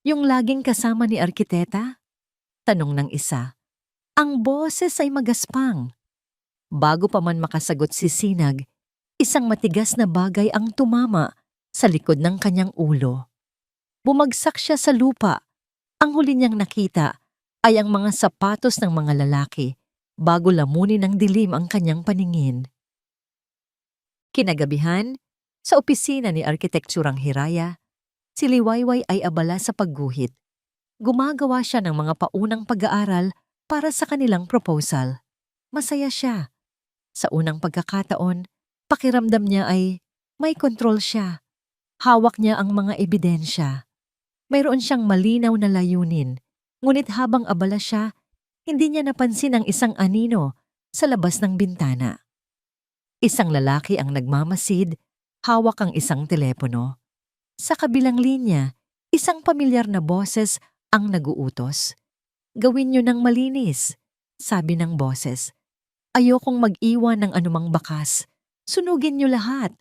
Yung laging kasama ni arkiteta? Tanong ng isa. Ang boses ay magaspang. Bago pa man makasagot si Sinag, isang matigas na bagay ang tumama sa likod ng kanyang ulo. Bumagsak siya sa lupa. Ang huli niyang nakita ay ang mga sapatos ng mga lalaki bago lamunin ng dilim ang kanyang paningin. Kinagabihan, sa opisina ni Arkitekturang Hiraya, si Liwayway ay abala sa pagguhit. Gumagawa siya ng mga paunang pag-aaral para sa kanilang proposal. Masaya siya. Sa unang pagkakataon, pakiramdam niya ay may kontrol siya. Hawak niya ang mga ebidensya. Mayroon siyang malinaw na layunin. Ngunit habang abala siya, hindi niya napansin ang isang anino sa labas ng bintana. Isang lalaki ang nagmamasid, hawak ang isang telepono. Sa kabilang linya, isang pamilyar na boses ang naguutos. "Gawin niyo ng malinis," sabi ng boses. "Ayokong mag-iwan ng anumang bakas. Sunugin niyo lahat.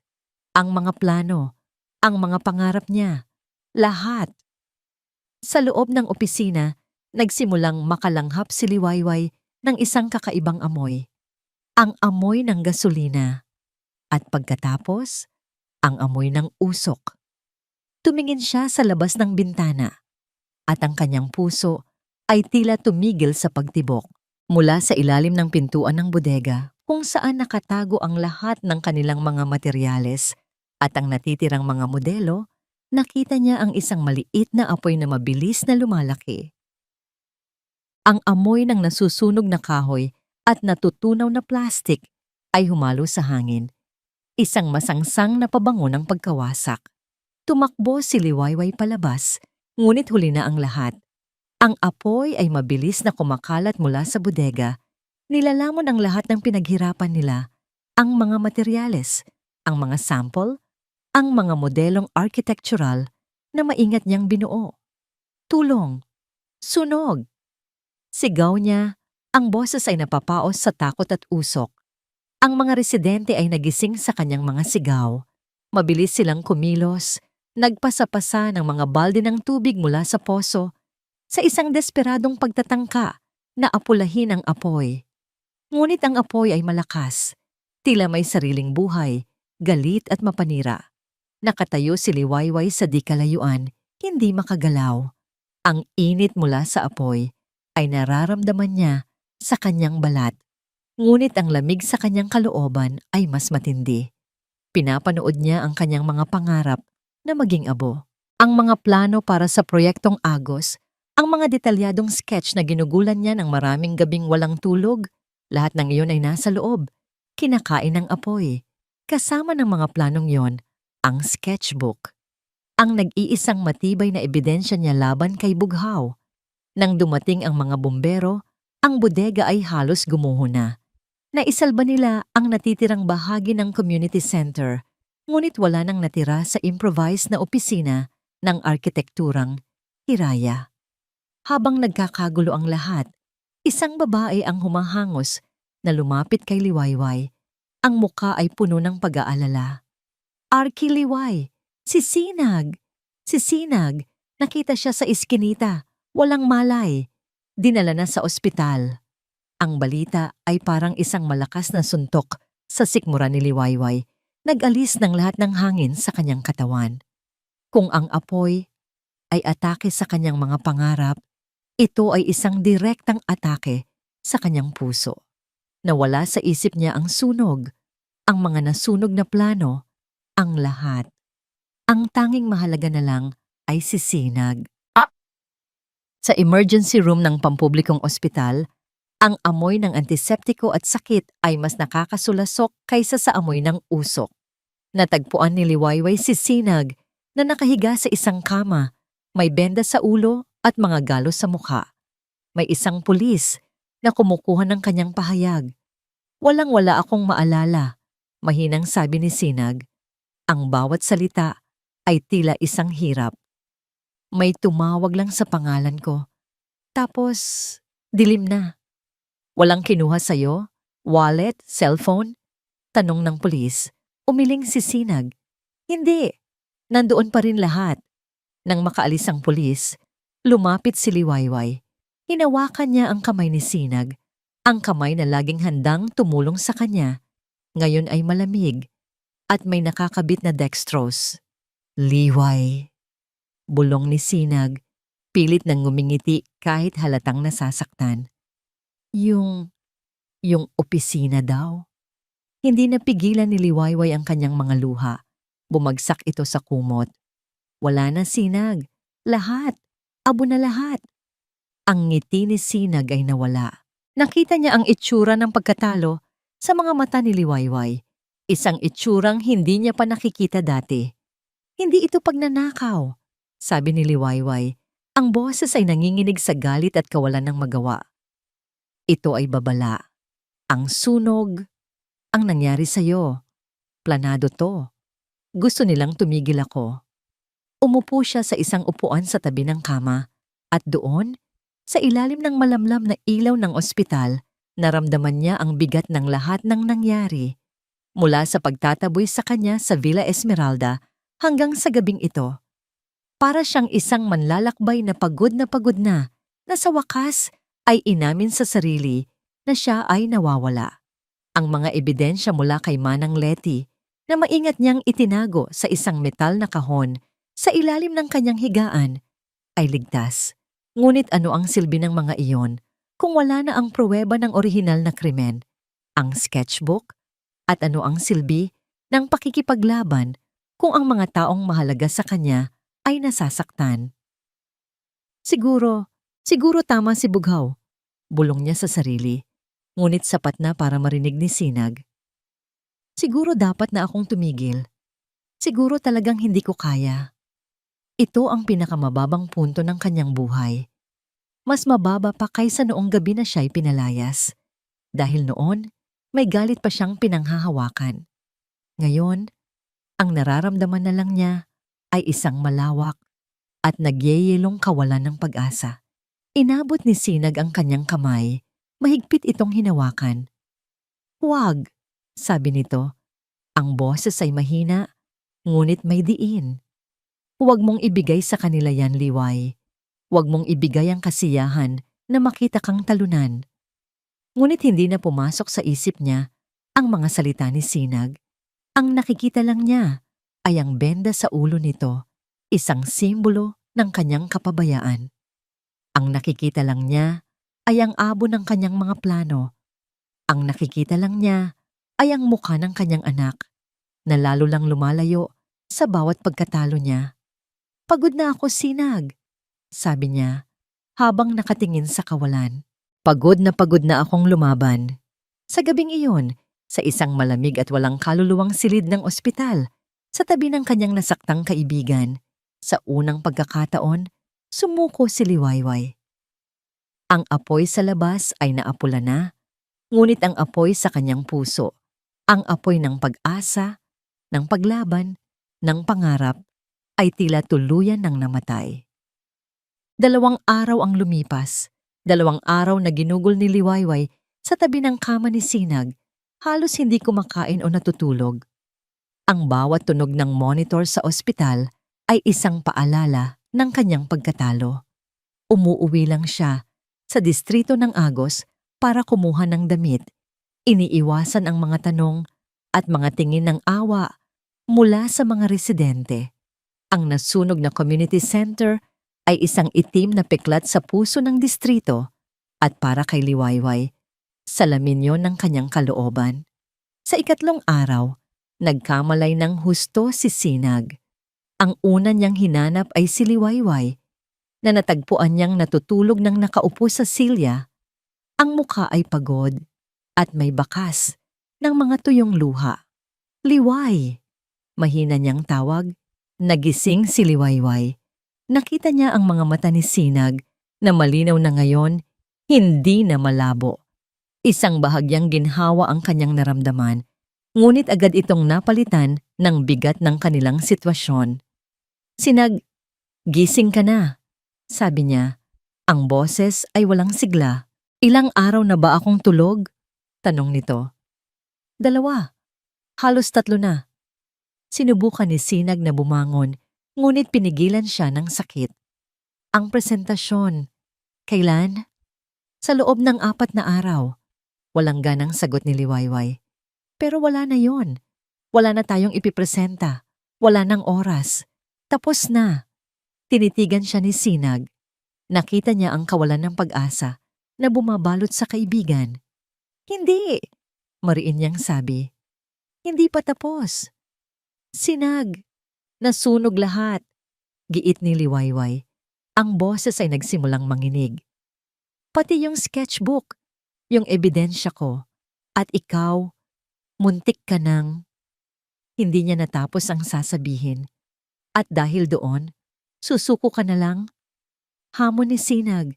Ang mga plano, ang mga pangarap niya, lahat." Sa loob ng opisina, nagsimulang makalanghap si Liwayway ng isang kakaibang amoy. Ang amoy ng gasolina. At pagkatapos, ang amoy ng usok. Tumingin siya sa labas ng bintana at ang kanyang puso ay tila tumigil sa pagtibok. Mula sa ilalim ng pintuan ng bodega kung saan nakatago ang lahat ng kanilang mga materyales at ang natitirang mga modelo, nakita niya ang isang maliit na apoy na mabilis na lumalaki. Ang amoy ng nasusunog na kahoy at natutunaw na plastik ay humalo sa hangin. Isang masangsang na pabango ng pagkawasak. Tumakbo si Liwayway palabas, ngunit huli na ang lahat. Ang apoy ay mabilis na kumakalat mula sa bodega. Nilalamon ang lahat ng pinaghirapan nila, ang mga materyales, ang mga sample, ang mga modelong architectural na maingat niyang binuo. Tulong! Sunog! Sigaw niya, ang boses ay napapaos sa takot at usok. Ang mga residente ay nagising sa kanyang mga sigaw. Mabilis silang kumilos, nagpasapasa ng mga balde ng tubig mula sa poso sa isang desperadong pagtatangka na apulahin ang apoy. Ngunit ang apoy ay malakas, tila may sariling buhay, galit at mapanira. Nakatayo si Liwayway sa di kalayuan, hindi makagalaw. Ang init mula sa apoy ay nararamdaman niya sa kanyang balat. Ngunit ang lamig sa kanyang kalooban ay mas matindi. Pinapanood niya ang kanyang mga pangarap na maging abo. Ang mga plano para sa proyektong Agos, ang mga detalyadong sketch na ginugulan niya ng maraming gabing walang tulog, lahat ng iyon ay nasa loob, kinakain ng apoy. Kasama ng mga planong yon, ang sketchbook. Ang nag-iisang matibay na ebidensya niya laban kay Bughaw. Nang dumating ang mga bumbero, ang bodega ay halos gumuho na. Naisalba nila ang natitirang bahagi ng community center, ngunit wala nang natira sa improvised na opisina ng arkitekturang Hiraya. Habang nagkakagulo ang lahat, isang babae ang humahangos na lumapit kay Liwayway. Ang muka ay puno ng pag-aalala. "Arky Liway, si Sinag! Si Sinag! Nakita siya sa iskinita. Walang malay. Dinala na sa ospital." Ang balita ay parang isang malakas na suntok sa sikmura ni Liwayway. Nag-alis ng lahat ng hangin sa kanyang katawan. Kung ang apoy ay atake sa kanyang mga pangarap, ito ay isang direktang atake sa kanyang puso. Nawala sa isip niya ang sunog, ang mga nasunog na plano, ang lahat. Ang tanging mahalaga na lang ay si Sinag. Sa emergency room ng pampublikong ospital, ang amoy ng antiseptiko at sakit ay mas nakakasulasok kaysa sa amoy ng usok. Natagpuan ni Liwayway si Sinag na nakahiga sa isang kama, may benda sa ulo at mga galos sa mukha. May isang pulis na kumukuha ng kanyang pahayag. "Walang-wala akong maalala," mahinang sabi ni Sinag. Ang bawat salita ay tila isang hirap. "May tumawag lang sa pangalan ko. Tapos, dilim na." "Walang kinuha sa'yo? Wallet? Cellphone?" tanong ng pulis. Umiling si Sinag. "Hindi. Nandoon pa rin lahat." Nang makaalis ang pulis, lumapit si Liwayway. Hinawakan niya ang kamay ni Sinag, ang kamay na laging handang tumulong sa kanya. Ngayon ay malamig at may nakakabit na dextrose. "Liway," bulong ni Sinag, Pilit nang ngumingiti kahit halatang nasasaktan. Yung opisina daw. Hindi napigilan ni Liwayway ang kanyang mga luha. Bumagsak ito sa kumot. Wala na, Sinag. Lahat. Abo na lahat. Ang ngiti ni Sinag ay nawala. Nakita niya ang itsura ng pagkatalo sa mga mata ni Liwayway. Isang itsurang hindi niya pa nakikita dati. Hindi ito pagnanakaw, sabi ni Liwayway. Ang boses ay nanginginig sa galit at kawalan ng magawa. Ito ay babala. Ang sunog, ang nangyari sa'yo. Planado to. Gusto nilang tumigil ako. Umupo siya sa isang upuan sa tabi ng kama at doon, sa ilalim ng malamlam na ilaw ng ospital, naramdaman niya ang bigat ng lahat ng nangyari. Mula sa pagtataboy sa kanya sa Villa Esmeralda hanggang sa gabing ito. Para siyang isang manlalakbay na pagod na sa wakas ay inamin sa sarili na siya ay nawawala. Ang mga ebidensya mula kay Manang Letty na maingat niyang itinago sa isang metal na kahon sa ilalim ng kanyang higaan ay ligtas. Ngunit ano ang silbi ng mga iyon kung wala na ang pruweba ng orihinal na krimen, ang sketchbook? At ano ang silbi ng pakikipaglaban kung ang mga taong mahalaga sa kanya ay nasasaktan? Siguro tama si Bughaw. Bulong niya sa sarili, ngunit sapat na para marinig ni Sinag. Siguro dapat na akong tumigil. Siguro talagang hindi ko kaya. Ito ang pinakamababang punto ng kanyang buhay. Mas mababa pa kaysa noong gabi na siya'y pinalayas. Dahil noon, may galit pa siyang pinanghahawakan. Ngayon, ang nararamdaman na lang niya ay isang malawak at nagyeyelong kawalan ng pag-asa. Inabot ni Sinag ang kanyang kamay, mahigpit itong hinawakan. Huwag, sabi nito. Ang boses ay mahina, ngunit may diin. Huwag mong ibigay sa kanila yan, Liway. Huwag mong ibigay ang kasiyahan na makita kang talunan. Ngunit hindi na pumasok sa isip niya ang mga salita ni Sinag. Ang nakikita lang niya ay ang benda sa ulo nito, isang simbolo ng kanyang kapabayaan. Ang nakikita lang niya ay ang abo ng kanyang mga plano. Ang nakikita lang niya ay ang mukha ng kanyang anak na lalo lang lumalayo sa bawat pagkatalo niya. Pagod na ako, Sinag, sabi niya habang nakatingin sa kawalan. Pagod na akong lumaban. Sa gabing iyon, sa isang malamig at walang kaluluwang silid ng ospital, sa tabi ng kanyang nasaktang kaibigan, sa unang pagkakataon, sumuko si Liwayway. Ang apoy sa labas ay naapula na, ngunit ang apoy sa kanyang puso, ang apoy ng pag-asa, ng paglaban, ng pangarap, ay tila tuluyan ng namatay. 2 araw ang lumipas, 2 araw na ginugol ni Liwayway sa tabi ng kama ni Sinag, halos hindi kumakain o natutulog. Ang bawat tunog ng monitor sa ospital ay isang paalala ng kanyang pagkatalo. Umuuwi lang siya sa distrito ng Agos para kumuha ng damit. Iniiwasan ang mga tanong at mga tingin ng awa mula sa mga residente. Ang nasunog na community center ay isang itim na piklat sa puso ng distrito at para kay Liwayway, salamin yon ng kanyang kalooban. Sa 3 araw, nagkamalay ng husto si Sinag. Ang una niyang hinanap ay si Liwayway, na natagpuan niyang natutulog ng nakaupo sa silya. Ang mukha ay pagod at may bakas ng mga tuyong luha. Liway! Mahina niyang tawag. Nagising si Liwayway. Nakita niya ang mga mata ni Sinag na malinaw na ngayon, hindi na malabo. Isang bahagyang ginhawa ang kanyang naramdaman, ngunit agad itong napalitan ng bigat ng kanilang sitwasyon. Sinag, gising ka na, sabi niya. Ang boses ay walang sigla. Ilang araw na ba akong tulog? Tanong nito. 2, halos 3 na. Sinubukan ni Sinag na bumangon, ngunit pinigilan siya ng sakit. Ang presentasyon. Kailan? Sa loob ng 4 na araw. Walang ganang sagot ni Liwayway. Pero wala na yon. Wala na tayong ipipresenta. Wala nang oras. Tapos na. Tinitigan siya ni Sinag. Nakita niya ang kawalan ng pag-asa na bumabalot sa kaibigan. Hindi, mariin niyang sabi. Hindi pa tapos. Sinag. Nasunog lahat. Giit ni Liwayway. Ang boses ay nagsimulang manginig. Pati yung sketchbook, yung ebidensya ko, at ikaw, muntik ka nang. Hindi niya natapos ang sasabihin. At dahil doon, susuko ka na lang. Hamon ni Sinag.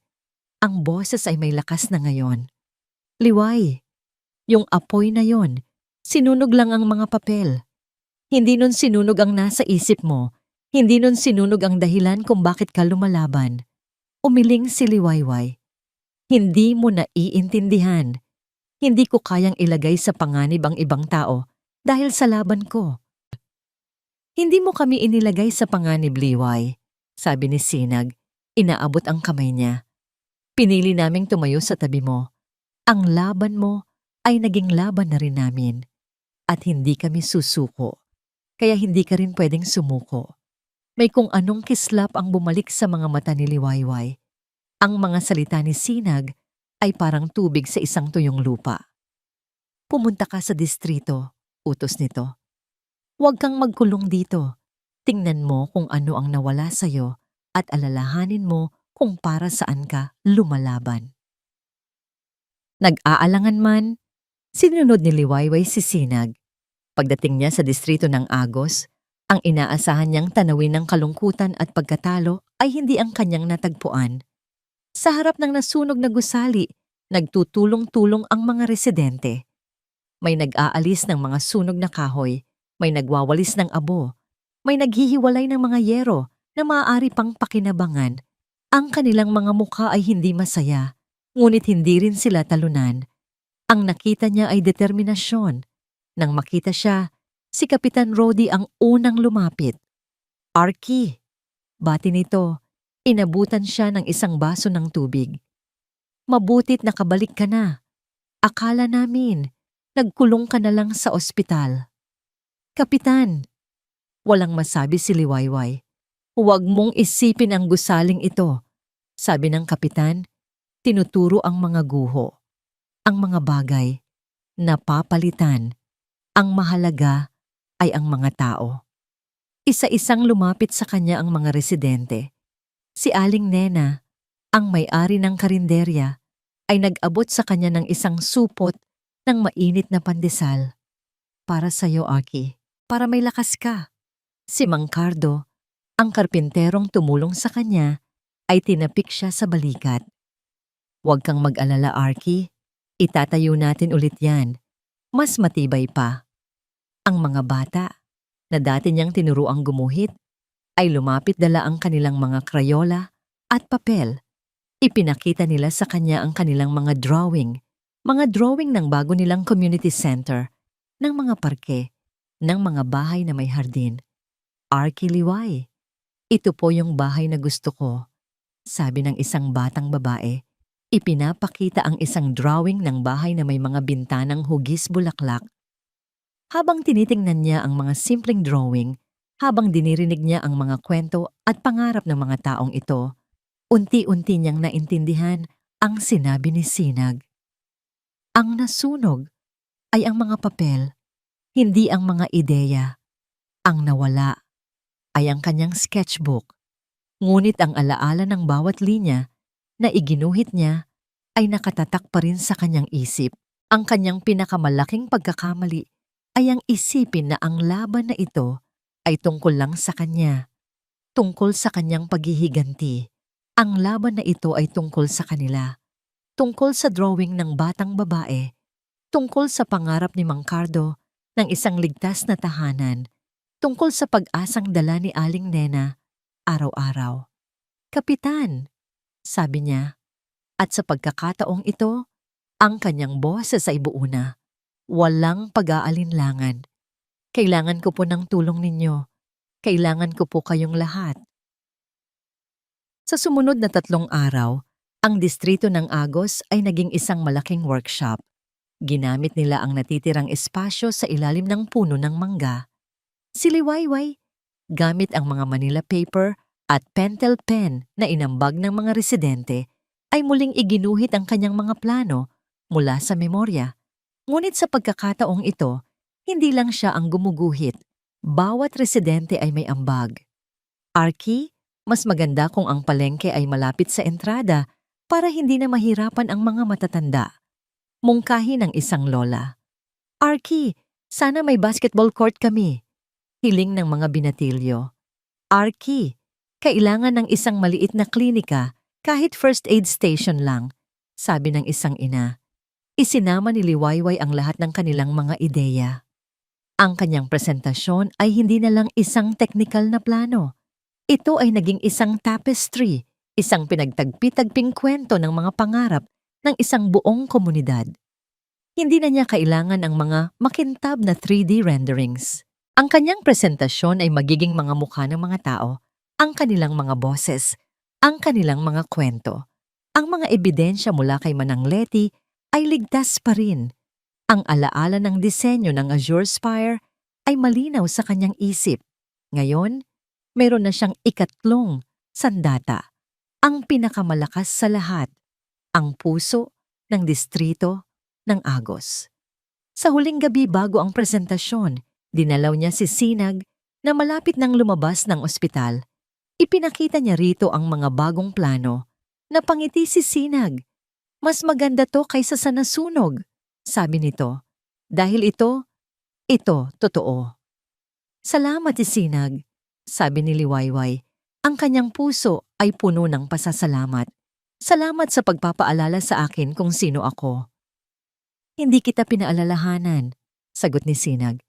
Ang boses ay may lakas na ngayon. Liway, yung apoy na yon, sinunog lang ang mga papel. Hindi nun sinunog ang nasa isip mo. Hindi nun sinunog ang dahilan kung bakit ka lumalaban. Umiling si Liwayway. Hindi mo na iintindihan. Hindi ko kayang ilagay sa panganib ang ibang tao dahil sa laban ko. Hindi mo kami inilagay sa panganib, Liway, sabi ni Sinag. Inaabot ang kamay niya. Pinili naming tumayo sa tabi mo. Ang laban mo ay naging laban na rin namin. At hindi kami susuko. Kaya hindi ka rin pwedeng sumuko. May kung anong kislap ang bumalik sa mga mata ni Liwayway. Ang mga salita ni Sinag ay parang tubig sa isang tuyong lupa. Pumunta ka sa distrito, utos nito. Huwag kang magkulong dito. Tingnan mo kung ano ang nawala sa'yo at alalahanin mo kung para saan ka lumalaban. Nag-aalangan man, sinunod ni Liwayway si Sinag. Pagdating niya sa distrito ng Agos, ang inaasahan niyang tanawin ng kalungkutan at pagkatalo ay hindi ang kanyang natagpuan. Sa harap ng nasunog na gusali, nagtutulong-tulong ang mga residente. May nag-aalis ng mga sunog na kahoy, may nagwawalis ng abo, may naghihiwalay ng mga yero na maaari pang pakinabangan. Ang kanilang mga mukha ay hindi masaya, ngunit hindi rin sila talunan. Ang nakita niya ay determinasyon. Nang makita siya, si Kapitan Rody ang unang lumapit. Arky, bati nito, inabutan siya ng isang baso ng tubig. Mabutit nakabalik ka na. Akala namin, nagkulong ka na lang sa ospital. Kapitan, walang masabi si Liwayway. Huwag mong isipin ang gusaling ito, sabi ng kapitan, tinuturo ang mga guho. Ang mga bagay, napapalitan. Ang mahalaga ay ang mga tao. Isa-isang lumapit sa kanya ang mga residente. Si Aling Nena, ang may-ari ng karinderya, ay nag-abot sa kanya ng isang supot ng mainit na pandesal. Para sa'yo, Arky, para may lakas ka. Si Mang Cardo, ang karpinterong tumulong sa kanya, ay tinapik siya sa balikat. Huwag kang mag-alala, Arky. Itatayo natin ulit yan. Mas matibay pa. Ang mga bata, na dati niyang tinuruang gumuhit, ay lumapit dala ang kanilang mga krayola at papel. Ipinakita nila sa kanya ang kanilang mga drawing ng bago nilang community center, ng mga parke, ng mga bahay na may hardin. Arky, Liway, ito po yung bahay na gusto ko, sabi ng isang batang babae. Ipinapakita ang isang drawing ng bahay na may mga bintanang hugis bulaklak. Habang tinitingnan niya ang mga simpleng drawing, habang dinirinig niya ang mga kwento at pangarap ng mga taong ito, unti-unti niyang naintindihan ang sinabi ni Sinag. Ang nasunog ay ang mga papel, hindi ang mga ideya. Ang nawala ay ang kanyang sketchbook. Ngunit ang alaala ng bawat linya na iginuhit niya ay nakatatak pa rin sa kanyang isip. Ang kanyang pinakamalaking pagkakamali ay ang isipin na ang laban na ito ay tungkol lang sa kanya. Tungkol sa kanyang paghihiganti. Ang laban na ito ay tungkol sa kanila. Tungkol sa drawing ng batang babae. Tungkol sa pangarap ni Mang Cardo ng isang ligtas na tahanan. Tungkol sa pag-asang dala ni Aling Nena araw-araw. Kapitan, sabi niya. At sa pagkakataong ito, ang kanyang boses ay buo na. Walang pag-aalinlangan. Kailangan ko po ng tulong ninyo. Kailangan ko po kayong lahat. Sa sumunod na 3 araw, ang distrito ng Agos ay naging isang malaking workshop. Ginamit nila ang natitirang espasyo sa ilalim ng puno ng mangga. Si Liwayway, gamit ang mga Manila paper at pentel pen na inambag ng mga residente ay muling iginuhit ang kanyang mga plano mula sa memorya. Ngunit sa pagkakataong ito, hindi lang siya ang gumuguhit. Bawat residente ay may ambag. Arky, mas maganda kung ang palengke ay malapit sa entrada para hindi na mahirapan ang mga matatanda. Mungkahi ng isang lola. Arky, sana may basketball court kami. Hiling ng mga binatilyo. Arky, kailangan ng isang maliit na klinika kahit first aid station lang, sabi ng isang ina. Isinama ni Liwayway ang lahat ng kanilang mga ideya. Ang kanyang presentasyon ay hindi na lang isang teknikal na plano. Ito ay naging isang tapestry, isang pinagtagpi-tagping kwento ng mga pangarap ng isang buong komunidad. Hindi na niya kailangan ang mga makintab na 3D renderings. Ang kanyang presentasyon ay magiging mga mukha ng mga tao, ang kanilang mga boses, ang kanilang mga kwento. Ang mga ebidensya mula kay Manang Leti ay ligtas pa rin. Ang alaala ng disenyo ng Azure Spire ay malinaw sa kanyang isip. Ngayon, meron na siyang ikatlong sandata, ang pinakamalakas sa lahat, ang puso ng distrito ng Agos. Sa huling gabi bago ang presentasyon, dinalaw niya si Sinag na malapit nang lumabas ng ospital. Ipinakita niya rito ang mga bagong plano. Napangiti si Sinag. Mas maganda to kaysa sa nasunog, sabi nito. Dahil ito totoo. Salamat Sinag, sabi ni Liwayway. Ang kanyang puso ay puno ng pasasalamat. Salamat sa pagpapaalala sa akin kung sino ako. Hindi kita pinaalalahanan, sagot ni Sinag.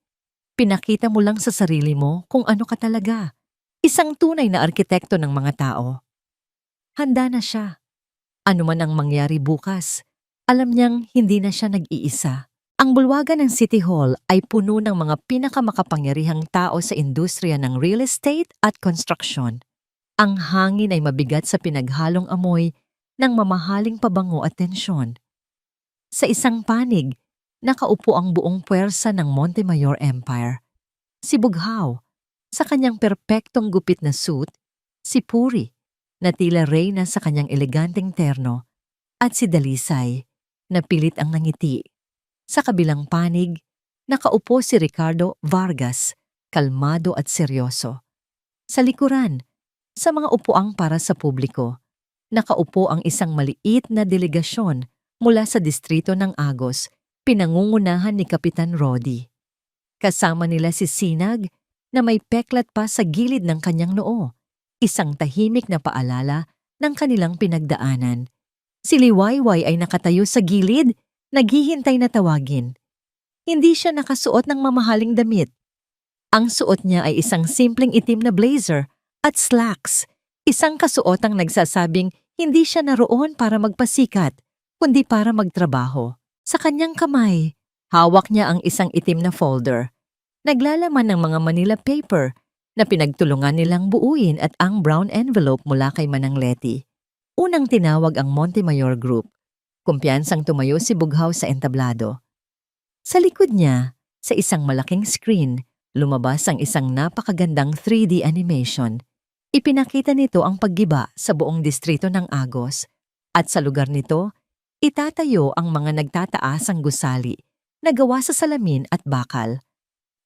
Pinakita mo lang sa sarili mo kung ano ka talaga. Isang tunay na arkitekto ng mga tao. Handa na siya. Ano man ang mangyari bukas, alam niyang hindi na siya nag-iisa. Ang bulwagan ng City Hall ay puno ng mga pinakamakapangyarihang tao sa industriya ng real estate at construction. Ang hangin ay mabigat sa pinaghalong amoy ng mamahaling pabango at tensyon. Sa isang panig, nakaupo ang buong puwersa ng Montemayor Empire. Si Bughaw, sa kanyang perpektong gupit na suit, si Puri, na tila reyna sa kanyang eleganteng terno, at si Dalisay, na pilit ang nangiti. Sa kabilang panig, nakaupo si Ricardo Vargas, kalmado at seryoso. Sa likuran, sa mga upuang para sa publiko, nakaupo ang isang maliit na delegasyon mula sa distrito ng Agos, pinangungunahan ni Kapitan Rodi. Kasama nila si Sinag na may peklat pa sa gilid ng kanyang noo, isang tahimik na paalala ng kanilang pinagdaanan. Si Liwayway ay nakatayo sa gilid, naghihintay na tawagin. Hindi siya nakasuot ng mamahaling damit. Ang suot niya ay isang simpleng itim na blazer at slacks, isang kasuotang nagsasabing hindi siya naroon para magpasikat, kundi para magtrabaho. Sa kanyang kamay, hawak niya ang isang itim na folder. Naglalaman ng mga Manila paper na pinagtulungan nilang buuin at ang brown envelope mula kay Manang Leti. Unang tinawag ang Montemayor Group. Kumpiyansang tumayo si Bughaw sa entablado. Sa likod niya, sa isang malaking screen, lumabas ang isang napakagandang 3D animation. Ipinakita nito ang paggiba sa buong distrito ng Agos at sa lugar nito, itatayo ang mga nagtataasang gusali na gawa sa salamin at bakal.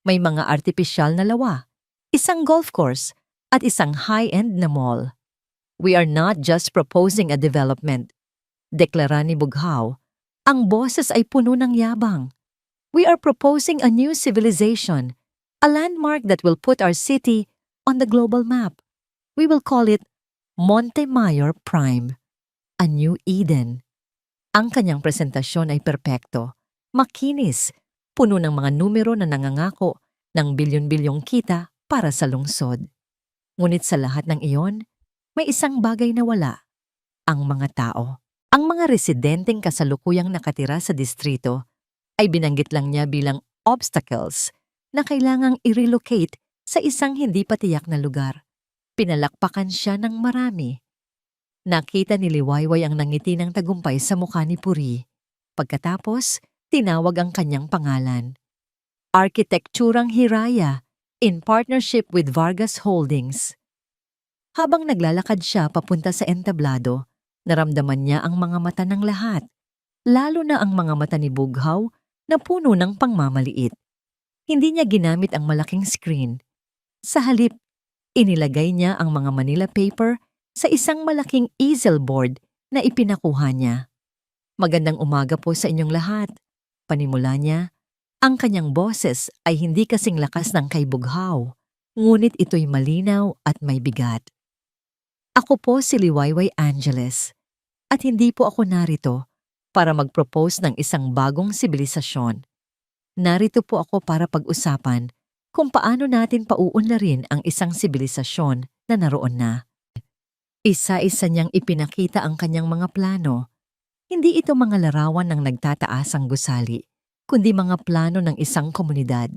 May mga artipisyal na lawa, isang golf course, at isang high-end na mall. We are not just proposing a development. Deklara ni Bughaw, ang boses ay puno ng yabang. We are proposing a new civilization, a landmark that will put our city on the global map. We will call it Montemayor Prime, a new Eden. Ang kanyang presentasyon ay perpekto, makinis, puno ng mga numero na nangangako ng bilyon-bilyong kita para sa lungsod. Ngunit sa lahat ng iyon, may isang bagay na wala, ang mga tao. Ang mga residenteng kasalukuyang nakatira sa distrito ay binanggit lang niya bilang obstacles na kailangang i-relocate sa isang hindi patiyak na lugar. Pinalakpakan siya ng marami. Nakita ni Liwayway ang nangiti ng tagumpay sa mukha ni Puri. Pagkatapos, tinawag ang kanyang pangalan. Arkitekturang Hiraya in partnership with Vargas Holdings. Habang naglalakad siya papunta sa entablado, naramdaman niya ang mga mata ng lahat, lalo na ang mga mata ni Bughaw na puno ng pangmamaliit. Hindi niya ginamit ang malaking screen. Sa halip, inilagay niya ang mga Manila paper sa isang malaking easel board na ipinakuha niya. Magandang umaga po sa inyong lahat. Panimula niya, ang kanyang boses ay hindi kasing lakas ng kay Bughaw, ngunit ito'y malinaw at may bigat. Ako po si Liwayway Angeles, at hindi po ako narito para mag-propose ng isang bagong sibilisasyon. Narito po ako para pag-usapan kung paano natin pauunlarin ang isang sibilisasyon na naroon na. Isa-isa niyang ipinakita ang kanyang mga plano. Hindi ito mga larawan ng nagtataasang gusali, kundi mga plano ng isang komunidad.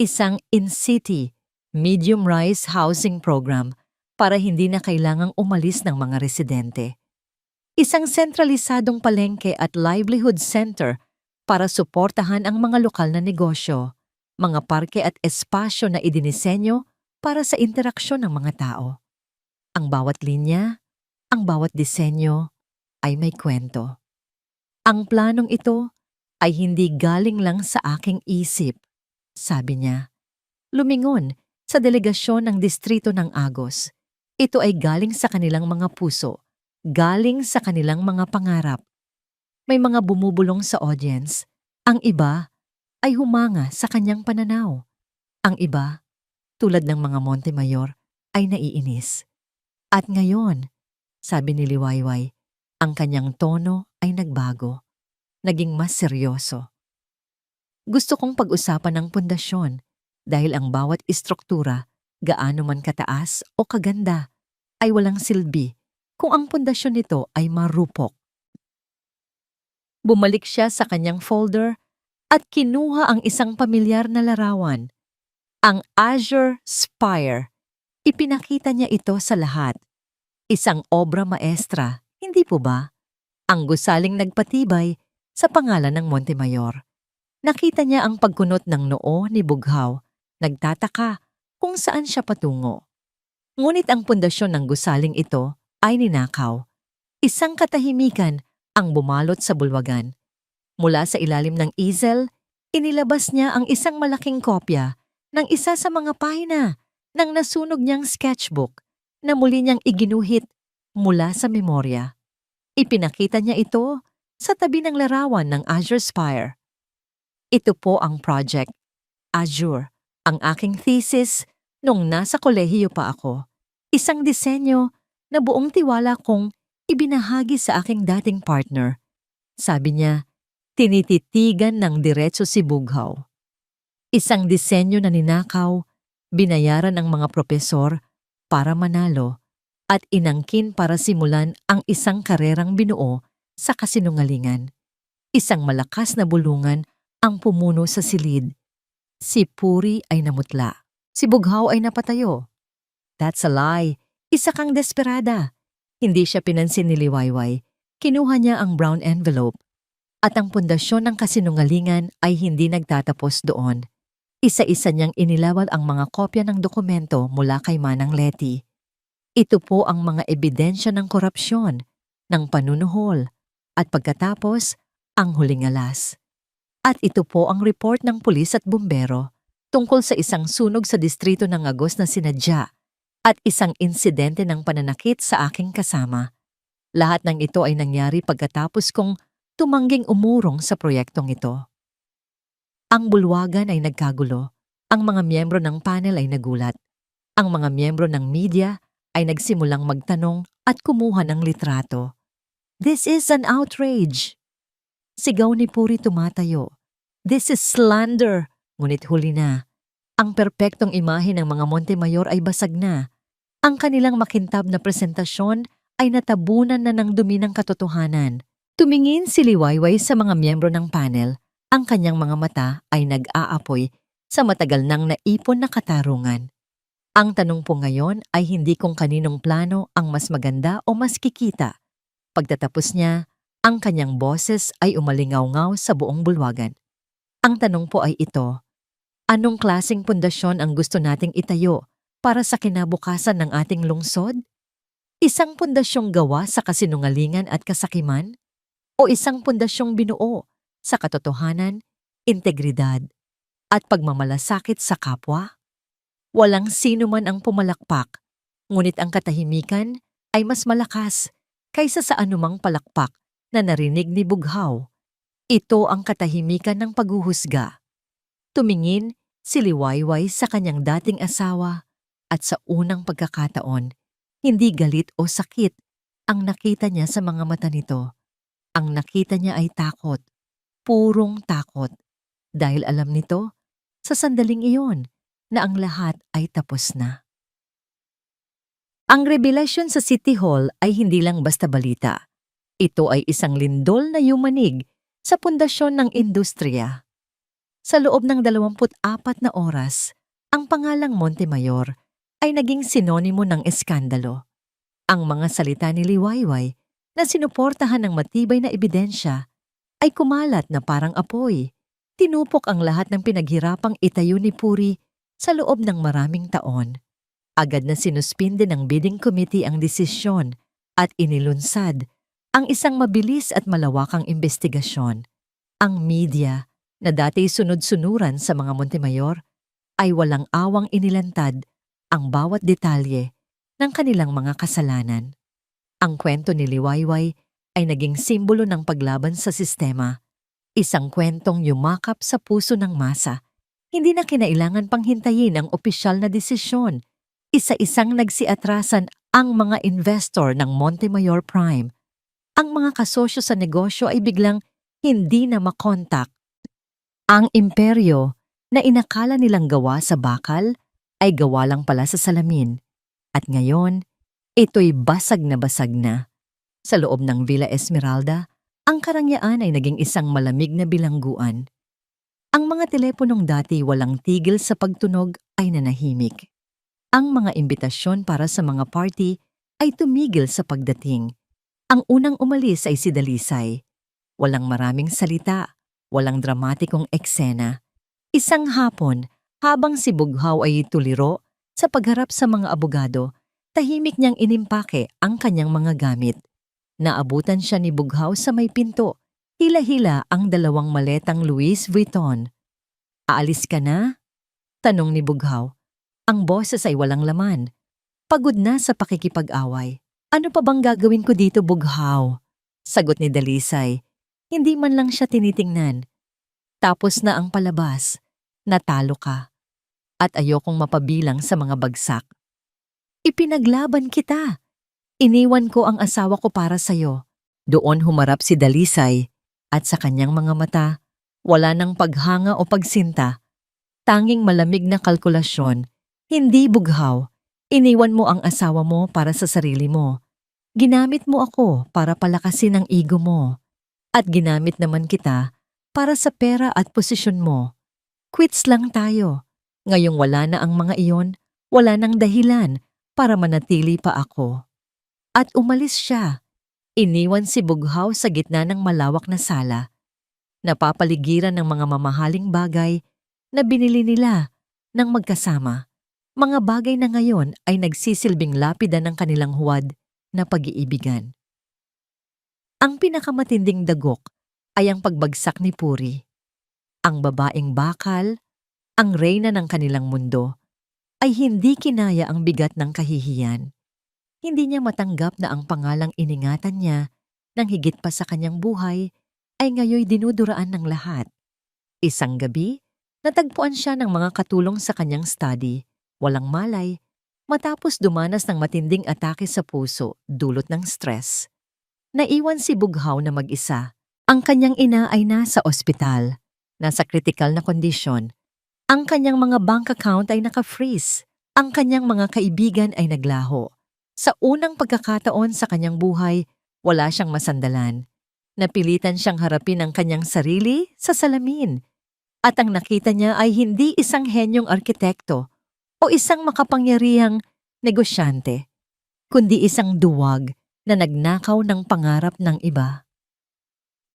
Isang in-city, medium-rise housing program para hindi na kailangang umalis ng mga residente. Isang sentralisadong palengke at livelihood center para suportahan ang mga lokal na negosyo, mga parke at espasyo na idinisenyo para sa interaksyon ng mga tao. Ang bawat linya, ang bawat disenyo ay may kwento. Ang planong ito ay hindi galing lang sa aking isip, sabi niya. Lumingon sa delegasyon ng distrito ng Agos. Ito ay galing sa kanilang mga puso, galing sa kanilang mga pangarap. May mga bumubulong sa audience. Ang iba ay humanga sa kanyang pananaw. Ang iba, tulad ng mga Montemayor, ay naiinis. At ngayon, sabi ni Liwayway, ang kanyang tono ay nagbago, naging mas seryoso. Gusto kong pag-usapan ang pundasyon dahil ang bawat istruktura, gaano man kataas o kaganda, ay walang silbi kung ang pundasyon nito ay marupok. Bumalik siya sa kanyang folder at kinuha ang isang pamilyar na larawan, ang Azure Spire. Ipinakita niya ito sa lahat. Isang obra maestra, hindi po ba? Ang gusaling nagpatibay sa pangalan ng Montemayor. Nakita niya ang pagkunot ng noo ni Bughaw. Nagtataka kung saan siya patungo. Ngunit ang pundasyon ng gusaling ito ay ninakaw. Isang katahimikan ang bumalot sa bulwagan. Mula sa ilalim ng easel, inilabas niya ang isang malaking kopya ng isa sa mga pahina ng nasunog niyang sketchbook na muli niyang iginuhit mula sa memorya. Ipinakita niya ito sa tabi ng larawan ng Azure Spire. Ito po ang project, Azure, ang aking thesis nung nasa kolehiyo pa ako. Isang disenyo na buong tiwala kong ibinahagi sa aking dating partner. Sabi niya, tinititigan ng diretso si Bughaw. Isang disenyo na ninakaw, binayaran ng mga propesor para manalo at inangkin para simulan ang isang karerang binuo sa kasinungalingan. Isang malakas na bulungan ang pumuno sa silid. Si Puri ay namutla. Si Bughaw ay napatayo. That's a lie. Isa kang desperada. Hindi siya pinansin ni Liwayway. Kinuha niya ang brown envelope. At ang pundasyon ng kasinungalingan ay hindi nagtatapos doon. Isa-isa niyang inilawal ang mga kopya ng dokumento mula kay Manang Leti. Ito po ang mga ebidensya ng korupsyon, ng panunuhol, at pagkatapos, ang huling alas. At ito po ang report ng pulis at bumbero tungkol sa isang sunog sa distrito ng Agos na sinadya at isang insidente ng pananakit sa aking kasama. Lahat ng ito ay nangyari pagkatapos kong tumangging umurong sa proyektong ito. Ang bulwagan ay nagkagulo. Ang mga miyembro ng panel ay nagulat. Ang mga miyembro ng media ay nagsimulang magtanong at kumuha ng litrato. This is an outrage! Sigaw ni Puri tumatayo. This is slander! Ngunit huli na. Ang perpektong imahe ng mga Montemayor ay basag na. Ang kanilang makintab na presentasyon ay natabunan na ng dumi ng katotohanan. Tumingin si Liwayway sa mga miyembro ng panel. Ang kanyang mga mata ay nag-aapoy sa matagal nang naipon na katarungan. Ang tanong po ngayon ay hindi kung kaninong plano ang mas maganda o mas kikita. Pagtatapos niya, ang kanyang boses ay umalingaw-ngaw sa buong bulwagan. Ang tanong po ay ito, anong klaseng pundasyon ang gusto nating itayo para sa kinabukasan ng ating lungsod? Isang pundasyong gawa sa kasinungalingan at kasakiman? O isang pundasyong binuo sa katotohanan, integridad, at pagmamalasakit sa kapwa? Walang sino man ang pumalakpak, ngunit ang katahimikan ay mas malakas kaysa sa anumang palakpak na narinig ni Bughaw. Ito ang katahimikan ng paghuhusga. Tumingin si Liwayway sa kanyang dating asawa at sa unang pagkakataon, hindi galit o sakit ang nakita niya sa mga mata nito. Ang nakita niya ay takot, purong takot, dahil alam nito sa sandaling iyon na ang lahat ay tapos na. Ang revelasyon sa City Hall ay hindi lang basta balita. Ito ay isang lindol na yumanig sa pundasyon ng industriya. Sa loob ng 24 na oras, ang pangalang Montemayor ay naging sinonimo ng eskandalo. Ang mga salita ni Liwayway na sinuportahan ng matibay na ebidensya ay kumalat na parang apoy. Tinupok ang lahat ng pinaghirapang itayo ni Puri sa loob ng maraming taon. Agad na sinuspinde ng bidding committee ang desisyon at inilunsad ang isang mabilis at malawakang investigasyon. Ang media, na dati sunod-sunuran sa mga Montemayor, ay walang awang inilantad ang bawat detalye ng kanilang mga kasalanan. Ang kwento ni Liwayway ay naging simbolo ng paglaban sa sistema. Isang kwentong yumakap sa puso ng masa. Hindi na kinailangan pang hintayin ang opisyal na desisyon. Isa-isang nagsiatrasan ang mga investor ng Montemayor Prime. Ang mga kasosyo sa negosyo ay biglang hindi na makontak. Ang imperyo na inakala nilang gawa sa bakal ay gawa lang pala sa salamin. At ngayon, ito'y basag na. Sa loob ng Villa Esmeralda, ang karangyaan ay naging isang malamig na bilangguan. Ang mga teleponong dati walang tigil sa pagtunog ay nanahimik. Ang mga imbitasyon para sa mga party ay tumigil sa pagdating. Ang unang umalis ay si Dalisay. Walang maraming salita, walang dramatikong eksena. Isang hapon, habang si Bughaw ay tuliro sa pagharap sa mga abogado, tahimik niyang inimpake ang kanyang mga gamit. Naabutan siya ni Bughaw sa may pinto. Hila-hila ang 2 maletang Louis Vuitton. "Aalis ka na?" tanong ni Bughaw. Ang boses ay walang laman. Pagod na sa pakikipag-away. "Ano pa bang gagawin ko dito, Bughaw?" sagot ni Dalisay. Hindi man lang siya tinitingnan. "Tapos na ang palabas. Natalo ka. At ayokong mapabilang sa mga bagsak. Ipinaglaban kita. Iniwan ko ang asawa ko para sa'yo." Doon humarap si Dalisay at sa kanyang mga mata, wala nang paghanga o pagsinta. Tanging malamig na kalkulasyon. "Hindi, Bughaw. Iniwan mo ang asawa mo para sa sarili mo. Ginamit mo ako para palakasin ang ego mo. At ginamit naman kita para sa pera at posisyon mo. Quits lang tayo. Ngayong wala na ang mga iyon, wala nang dahilan para manatili pa ako." At umalis siya. Iniwan si Bughaw sa gitna ng malawak na sala. Napapaligiran ng mga mamahaling bagay na binili nila ng magkasama. Mga bagay na ngayon ay nagsisilbing lapida ng kanilang huwad na pag-iibigan. Ang pinakamatinding dagok ay ang pagbagsak ni Puri. Ang babaeng bakal, ang reyna ng kanilang mundo, ay hindi kinaya ang bigat ng kahihiyan. Hindi niya matanggap na ang pangalang iningatan niya ng higit pa sa kanyang buhay ay ngayoy dinuduraan ng lahat. Isang gabi, natagpuan siya ng mga katulong sa kanyang study, walang malay, matapos dumanas ng matinding atake sa puso dulot ng stress. Naiwan si Bughaw na mag-isa. Ang kanyang ina ay nasa ospital, nasa critical na kondisyon. Ang kanyang mga bank account ay naka-freeze. Ang kanyang mga kaibigan ay naglaho. Sa unang pagkakataon sa kanyang buhay, wala siyang masandalan. Napilitan siyang harapin ang kanyang sarili sa salamin. At ang nakita niya ay hindi isang henyong arkitekto o isang makapangyarihang negosyante, kundi isang duwag na nagnakaw ng pangarap ng iba.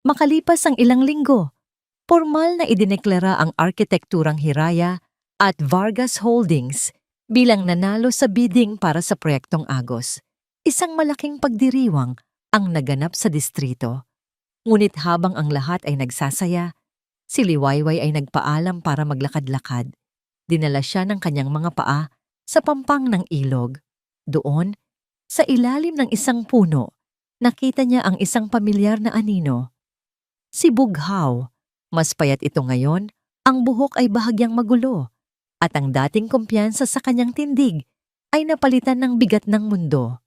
Makalipas ang ilang linggo, formal na idineklara ang Arkitekturang Hiraya at Vargas Holdings Bilang nanalo sa bidding para sa proyektong Agos, isang malaking pagdiriwang ang naganap sa distrito. Ngunit habang ang lahat ay nagsasaya, si Liwayway ay nagpaalam para maglakad-lakad. Dinala siya ng kanyang mga paa sa pampang ng ilog. Doon, sa ilalim ng isang puno, nakita niya ang isang pamilyar na anino. Si Bughaw. Mas payat ito ngayon, ang buhok ay bahagyang magulo, at ang dating kumpiyansa sa kanyang tindig ay napalitan ng bigat ng mundo.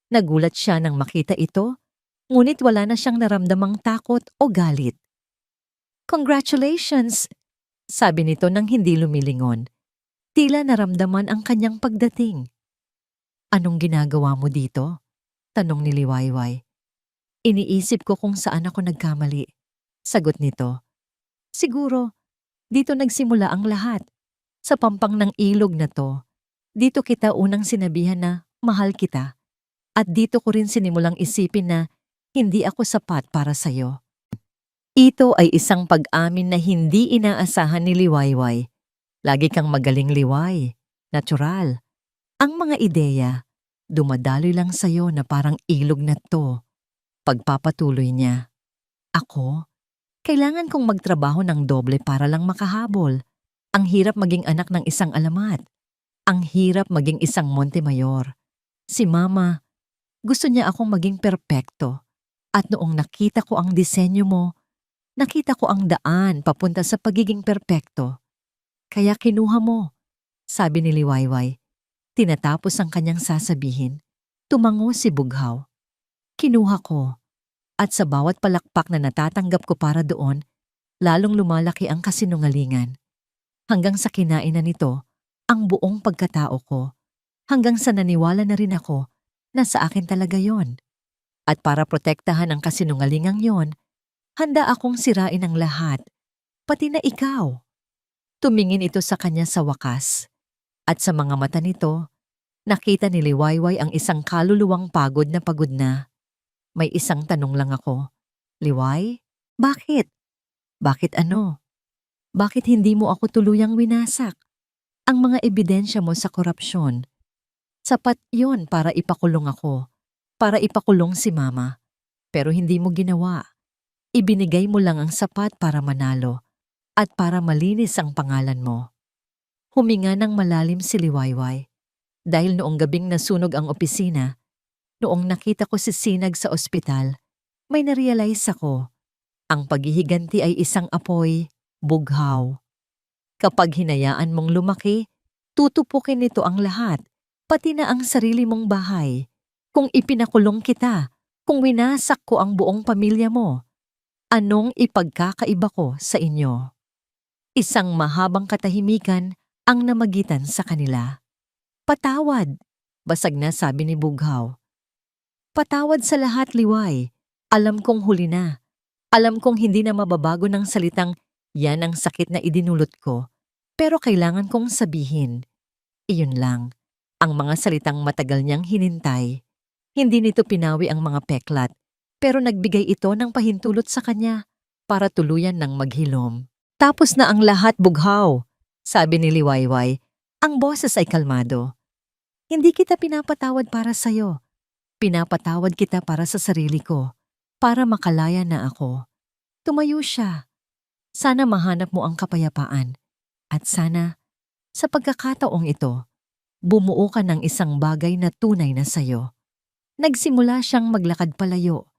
Nagulat siya nang makita ito, ngunit wala na siyang naramdamang takot o galit. "Congratulations!" sabi nito nang hindi lumilingon. Tila naramdaman ang kanyang pagdating. "Anong ginagawa mo dito?" tanong ni Liwayway. "Iniisip ko kung saan ako nagkamali," sagot nito. "Siguro, dito nagsimula ang lahat. Sa pampang ng ilog na to. Dito kita unang sinabihan na mahal kita. At dito ko rin sinimulang isipin na hindi ako sapat para sa'yo." Ito ay isang pag-amin na hindi inaasahan ni Liwayway. Lagi kang magaling, Liway. Natural. Ang mga ideya, dumadaloy lang sa'yo na parang ilog na to. Pagpapatuloy niya. "Ako? Kailangan kong magtrabaho ng doble para lang makahabol. Ang hirap maging anak ng isang alamat. Ang hirap maging isang Montemayor. Si Mama, gusto niya akong maging perpekto. At noong nakita ko ang disenyo mo, nakita ko ang daan papunta sa pagiging perpekto. Kaya kinuha mo," sabi ni Liwayway. Tinatapos ang kanyang sasabihin. Tumango si Bughaw. "Kinuha ko. At sa bawat palakpak na natatanggap ko para doon, lalong lumalaki ang kasinungalingan. Hanggang sa kinain na nito ang buong pagkatao ko. Hanggang sa naniwala na rin ako na sa akin talaga yon. At para protektahan ang kasinungalingang yon, handa akong sirain ang lahat, pati na ikaw." Tumingin ito sa kanya sa wakas. At sa mga mata nito, nakita ni Liwayway ang isang kaluluwang pagod na. "May isang tanong lang ako. Liway, bakit? Bakit ano? Bakit hindi mo ako tuluyang winasak? Ang mga ebidensya mo sa korupsyon. Sapat yon para ipakulong ako. Para ipakulong si Mama. Pero hindi mo ginawa. Ibinigay mo lang ang sapat para manalo. At para malinis ang pangalan mo." Huminga ng malalim si Liwayway. Dahil noong gabing nasunog ang opisina, noong nakita ko si Sinag sa ospital, may narealize ako. Ang paghihiganti ay isang apoy, Bughaw. Kapag hinayaan mong lumaki, tutupukin nito ang lahat, pati na ang sarili mong bahay. Kung ipinakulong kita, kung winasak ko ang buong pamilya mo, anong ipagkakaiba ko sa inyo? Isang mahabang katahimikan ang namagitan sa kanila. "Patawad," basag na sabi ni Bughaw. "Patawad sa lahat, Liway. Alam kong huli na. Alam kong hindi na mababago ng salitang yan ang sakit na idinulot ko. Pero kailangan kong sabihin. Iyon lang. Ang mga salitang matagal niyang hinintay. Hindi nito pinawi ang mga peklat, pero nagbigay ito ng pahintulot sa kanya para tuluyan ng maghilom. "Tapos na ang lahat, Bughaw," sabi ni Liwayway. Ang boses ay kalmado. "Hindi kita pinapatawad para sa'yo. Pinapatawad kita para sa sarili ko. Para makalaya na ako." Tumayo siya. "Sana mahanap mo ang kapayapaan. At sana, sa pagkakataong ito, bumuo ka ng isang bagay na tunay na sayo." Nagsimula siyang maglakad palayo,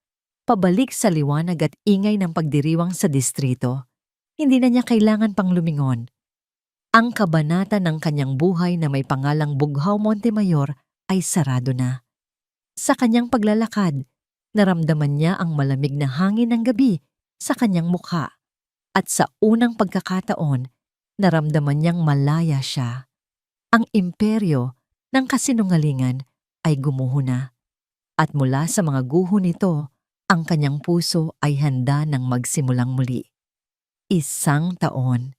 pabalik sa liwanag at ingay ng pagdiriwang sa distrito. Hindi na niya kailangan pang lumingon. Ang kabanata ng kanyang buhay na may pangalang Bughaw Montemayor ay sarado na. Sa kanyang paglalakad, naramdaman niya ang malamig na hangin ng gabi sa kanyang mukha. At sa unang pagkakataon, naramdaman niyang malaya siya. Ang imperyo ng kasinungalingan ay gumuho na. At mula sa mga guho nito, ang kanyang puso ay handa ng magsimulang muli. Isang taon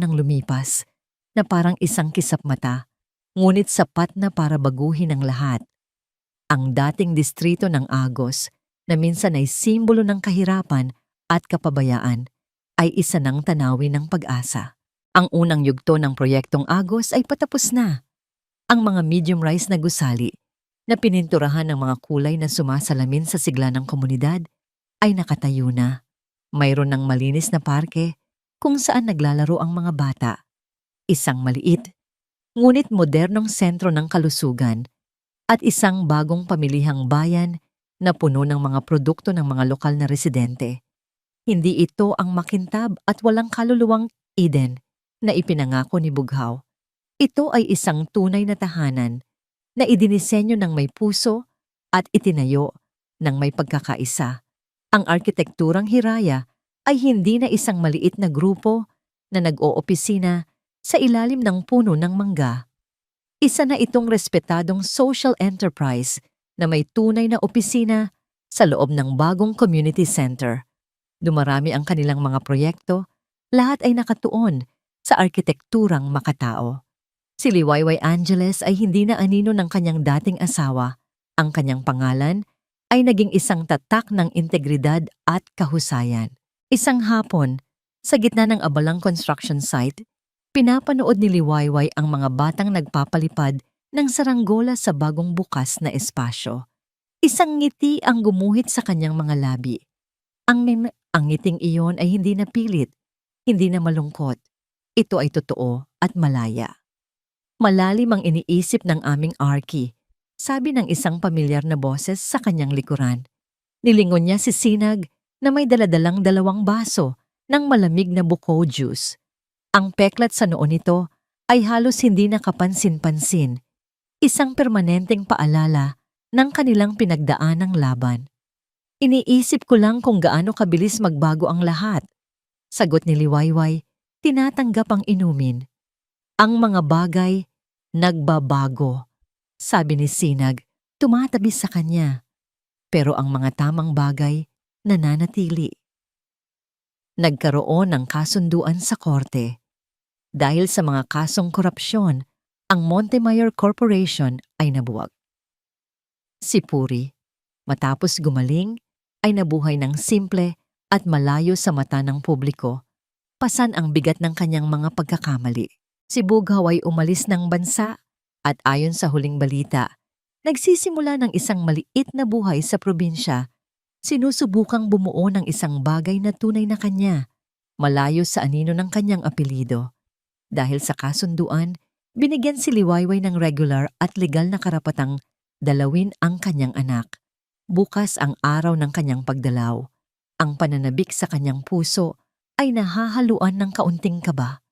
ang lumipas na parang isang kisap mata, ngunit sapat na para baguhin ang lahat. Ang dating distrito ng Agos, na minsan ay simbolo ng kahirapan at kapabayaan, ay isa ng tanawin ng pag-asa. Ang unang yugto ng proyektong Agos ay patapos na. Ang mga medium rise na gusali na pininturahan ng mga kulay na sumasalamin sa sigla ng komunidad ay nakatayo na. Mayroon ng malinis na parke kung saan naglalaro ang mga bata. Isang maliit, ngunit modernong sentro ng kalusugan at isang bagong pamilihang bayan na puno ng mga produkto ng mga lokal na residente. Hindi ito ang makintab at walang kaluluwang Eden na ipinangako ni Bughaw. Ito ay isang tunay na tahanan na idinisenyo ng may puso at itinayo ng may pagkakaisa. Ang arkitekturang Hiraya ay hindi na isang maliit na grupo na nag-oopisina sa ilalim ng puno ng mangga. Isa na itong respetadong social enterprise na may tunay na opisina sa loob ng bagong community center. Dumarami ang kanilang mga proyekto, lahat ay nakatuon sa arkitekturang makatao. Si Liwayway Angeles ay hindi na anino ng kanyang dating asawa. Ang kanyang pangalan ay naging isang tatak ng integridad at kahusayan. Isang hapon, sa gitna ng abalang construction site, pinapanood ni Liwayway ang mga batang nagpapalipad ng saranggola sa bagong bukas na espasyo. Isang ngiti ang gumuhit sa kanyang mga labi. Ang ngiting iyon ay hindi na pilit, hindi na malungkot. Ito ay totoo at malaya. Malalim ang iniisip ng aming Arky, sabi ng isang pamilyar na boses sa kanyang likuran. Nilingon niya si Sinag na may daladalang 2 baso ng malamig na buko juice. Ang peklat sa noo nito ay halos hindi nakapansin-pansin. Isang permanenteng paalala ng kanilang pinagdaanang laban. Iniisip ko lang kung gaano kabilis magbago ang lahat. Sagot ni Liwayway, tinatanggap ang inumin. Ang mga bagay, nagbabago. Sabi ni Sinag, tumatabi sa kanya. Pero ang mga tamang bagay, nananatili. Nagkaroon ng kasunduan sa korte. Dahil sa mga kasong korupsyon, ang Montemayor Corporation ay nabuwag. Si Puri, matapos gumaling, ay nabuhay ng simple at malayo sa mata ng publiko. Pasan ang bigat ng kanyang mga pagkakamali. Si Bughaw ay umalis ng bansa at ayon sa huling balita, nagsisimula ng isang maliit na buhay sa probinsya. Sinusubukang bumuo ng isang bagay na tunay na kanya, malayo sa anino ng kanyang apelido. Dahil sa kasunduan, binigyan si Liwayway ng regular at legal na karapatang dalawin ang kanyang anak. Bukas ang araw ng kanyang pagdalaw. Ang pananabik sa kanyang puso ay nahahaluan ng kaunting kaba.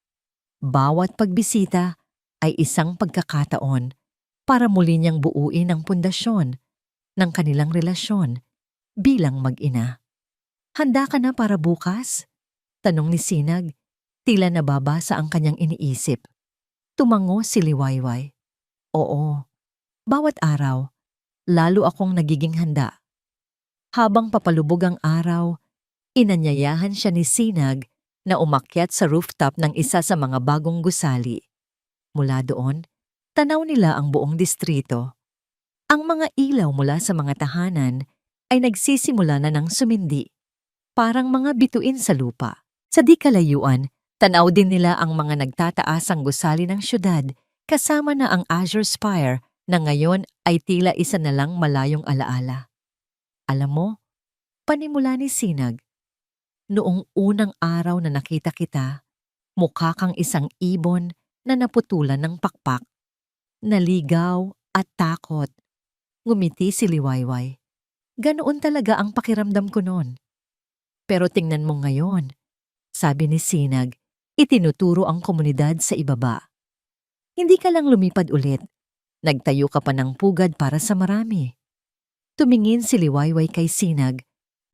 Bawat pagbisita ay isang pagkakataon para muli niyang buuin ang pundasyon ng kanilang relasyon bilang mag-ina. Handa ka na para bukas? Tanong ni Sinag, tila nababasa ang kanyang iniisip. Tumango si Liwayway. Oo, bawat araw, lalo akong nagiging handa. Habang papalubog ang araw, inanyayahan siya ni Sinag na umakyat sa rooftop ng isa sa mga bagong gusali. Mula doon, tanaw nila ang buong distrito. Ang mga ilaw mula sa mga tahanan ay nagsisimula na ng sumindi, parang mga bituin sa lupa. Sa di kalayuan, tanaw din nila ang mga nagtataasang gusali ng syudad kasama na ang Azure Spire na ngayon ay tila isa na lang malayong alaala. Alam mo, panimula ni Sinag, noong unang araw na nakita kita, mukha kang isang ibon na naputulan ng pakpak. Naligaw at takot. Ngumiti si Liwayway. Ganoon talaga ang pakiramdam ko noon. Pero tingnan mo ngayon, sabi ni Sinag, itinuturo ang komunidad sa ibaba. Hindi ka lang lumipad ulit. Nagtayo ka pa ng pugad para sa marami. Tumingin si Liwayway kay Sinag,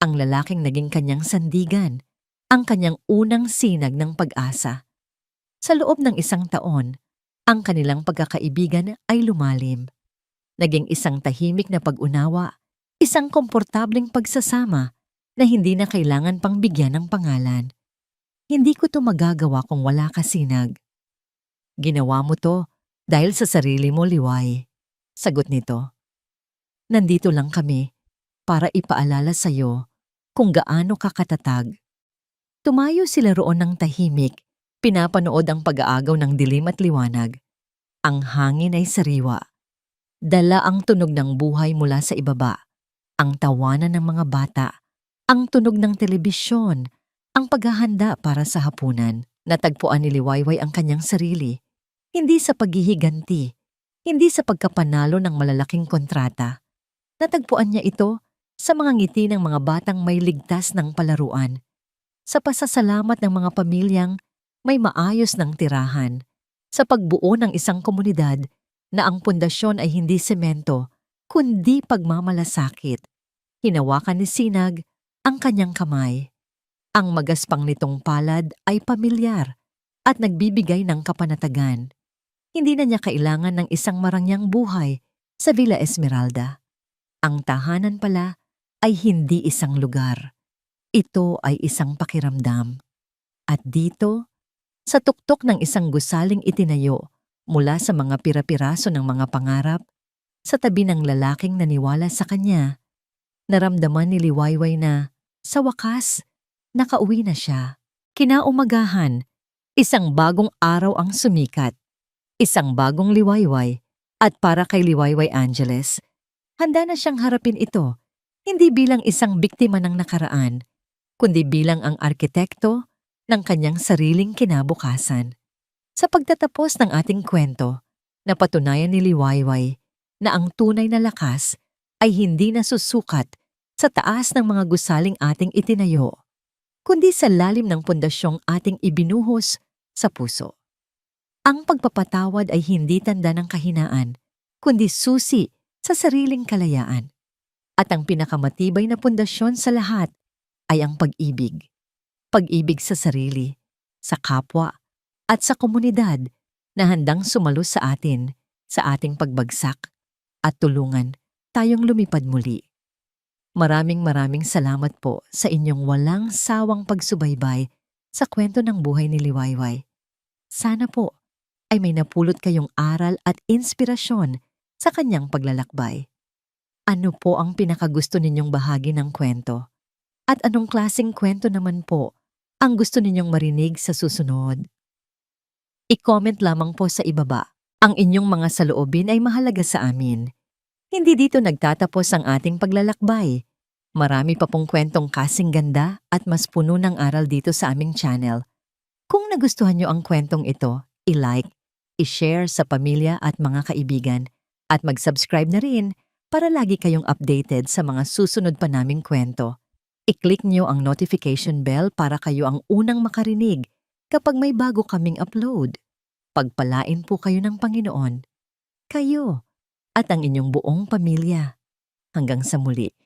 ang lalaking naging kanyang sandigan, ang kanyang unang sinag ng pag-asa. Sa loob ng 1 taon, ang kanilang pagkakaibigan ay lumalim. Naging isang tahimik na pag-unawa, isang komportableng pagsasama na hindi na kailangan pang bigyan ng pangalan. Hindi ko to magagawa kung wala ka, Sinag. Ginawa mo to dahil sa sarili mo, Liway. Sagot nito. Nandito lang kami para ipaalala sa'yo kung gaano ka katatag. Tumayo sila roon ng tahimik Pinapanood ang pag-aagaw ng dilim at liwanag. Ang hangin ay sariwa. Dala ang tunog ng buhay mula sa ibaba. Ang tawanan ng mga bata. Ang tunog ng telebisyon. Ang paghahanda para sa hapunan. Natagpuan ni Liwayway ang kanyang sarili. Hindi sa paghihiganti. Hindi sa pagkapanalo ng malalaking kontrata. Natagpuan niya ito sa mga ngiti ng mga batang may ligtas ng palaruan. Sa pasasalamat ng mga pamilyang may maayos ng tirahan. Sa pagbuo ng isang komunidad na ang pundasyon ay hindi semento, kundi pagmamalasakit. Hinawakan ni Sinag ang kanyang kamay. Ang magaspang nitong palad ay pamilyar at nagbibigay ng kapanatagan. Hindi na niya kailangan ng isang marangyang buhay sa Villa Esmeralda. Ang tahanan pala ay hindi isang lugar. Ito ay isang pakiramdam. At dito, sa tuktok ng isang gusaling itinayo mula sa mga pira-piraso ng mga pangarap, sa tabi ng lalaking naniwala sa kanya, naramdaman ni Liwayway na, sa wakas, nakauwi na siya. Kinaumagahan, isang bagong araw ang sumikat. Isang bagong Liwayway at para kay Liwayway Angeles, handa na siyang harapin ito, hindi bilang isang biktima ng nakaraan, kundi bilang ang arkitekto ng kanyang sariling kinabukasan. Sa pagtatapos ng ating kwento, napatunayan ni Liwayway na ang tunay na lakas ay hindi nasusukat sa taas ng mga gusaling ating itinayo, kundi sa lalim ng pundasyong ating ibinuhos sa puso. Ang pagpapatawad ay hindi tanda ng kahinaan, kundi susi sa sariling kalayaan. At ang pinakamatibay na pundasyon sa lahat ay ang pag-ibig. Pag-ibig sa sarili, sa kapwa, at sa komunidad na handang sumalo sa atin, sa ating pagbagsak, at tulungan tayong lumipad muli. Maraming salamat po sa inyong walang sawang pagsubaybay sa kwento ng buhay ni Liwayway. Sana po ay may napulot kayong aral at inspirasyon sa kanyang paglalakbay. Ano po ang pinakagusto ninyong bahagi ng kwento? At anong klaseng kwento naman po ang gusto ninyong marinig sa susunod? I-comment lamang po sa ibaba. Ang inyong mga saloobin ay mahalaga sa amin. Hindi dito nagtatapos ang ating paglalakbay. Marami pa pong kwentong kasing ganda at mas puno ng aral dito sa aming channel. Kung nagustuhan nyo ang kwentong ito, i-like, i-share sa pamilya at mga kaibigan, at mag-subscribe na rin para lagi kayong updated sa mga susunod pa naming kwento. I-click nyo ang notification bell para kayo ang unang makarinig kapag may bago kaming upload. Pagpalain po kayo ng Panginoon, kayo at ang inyong buong pamilya. Hanggang sa muli.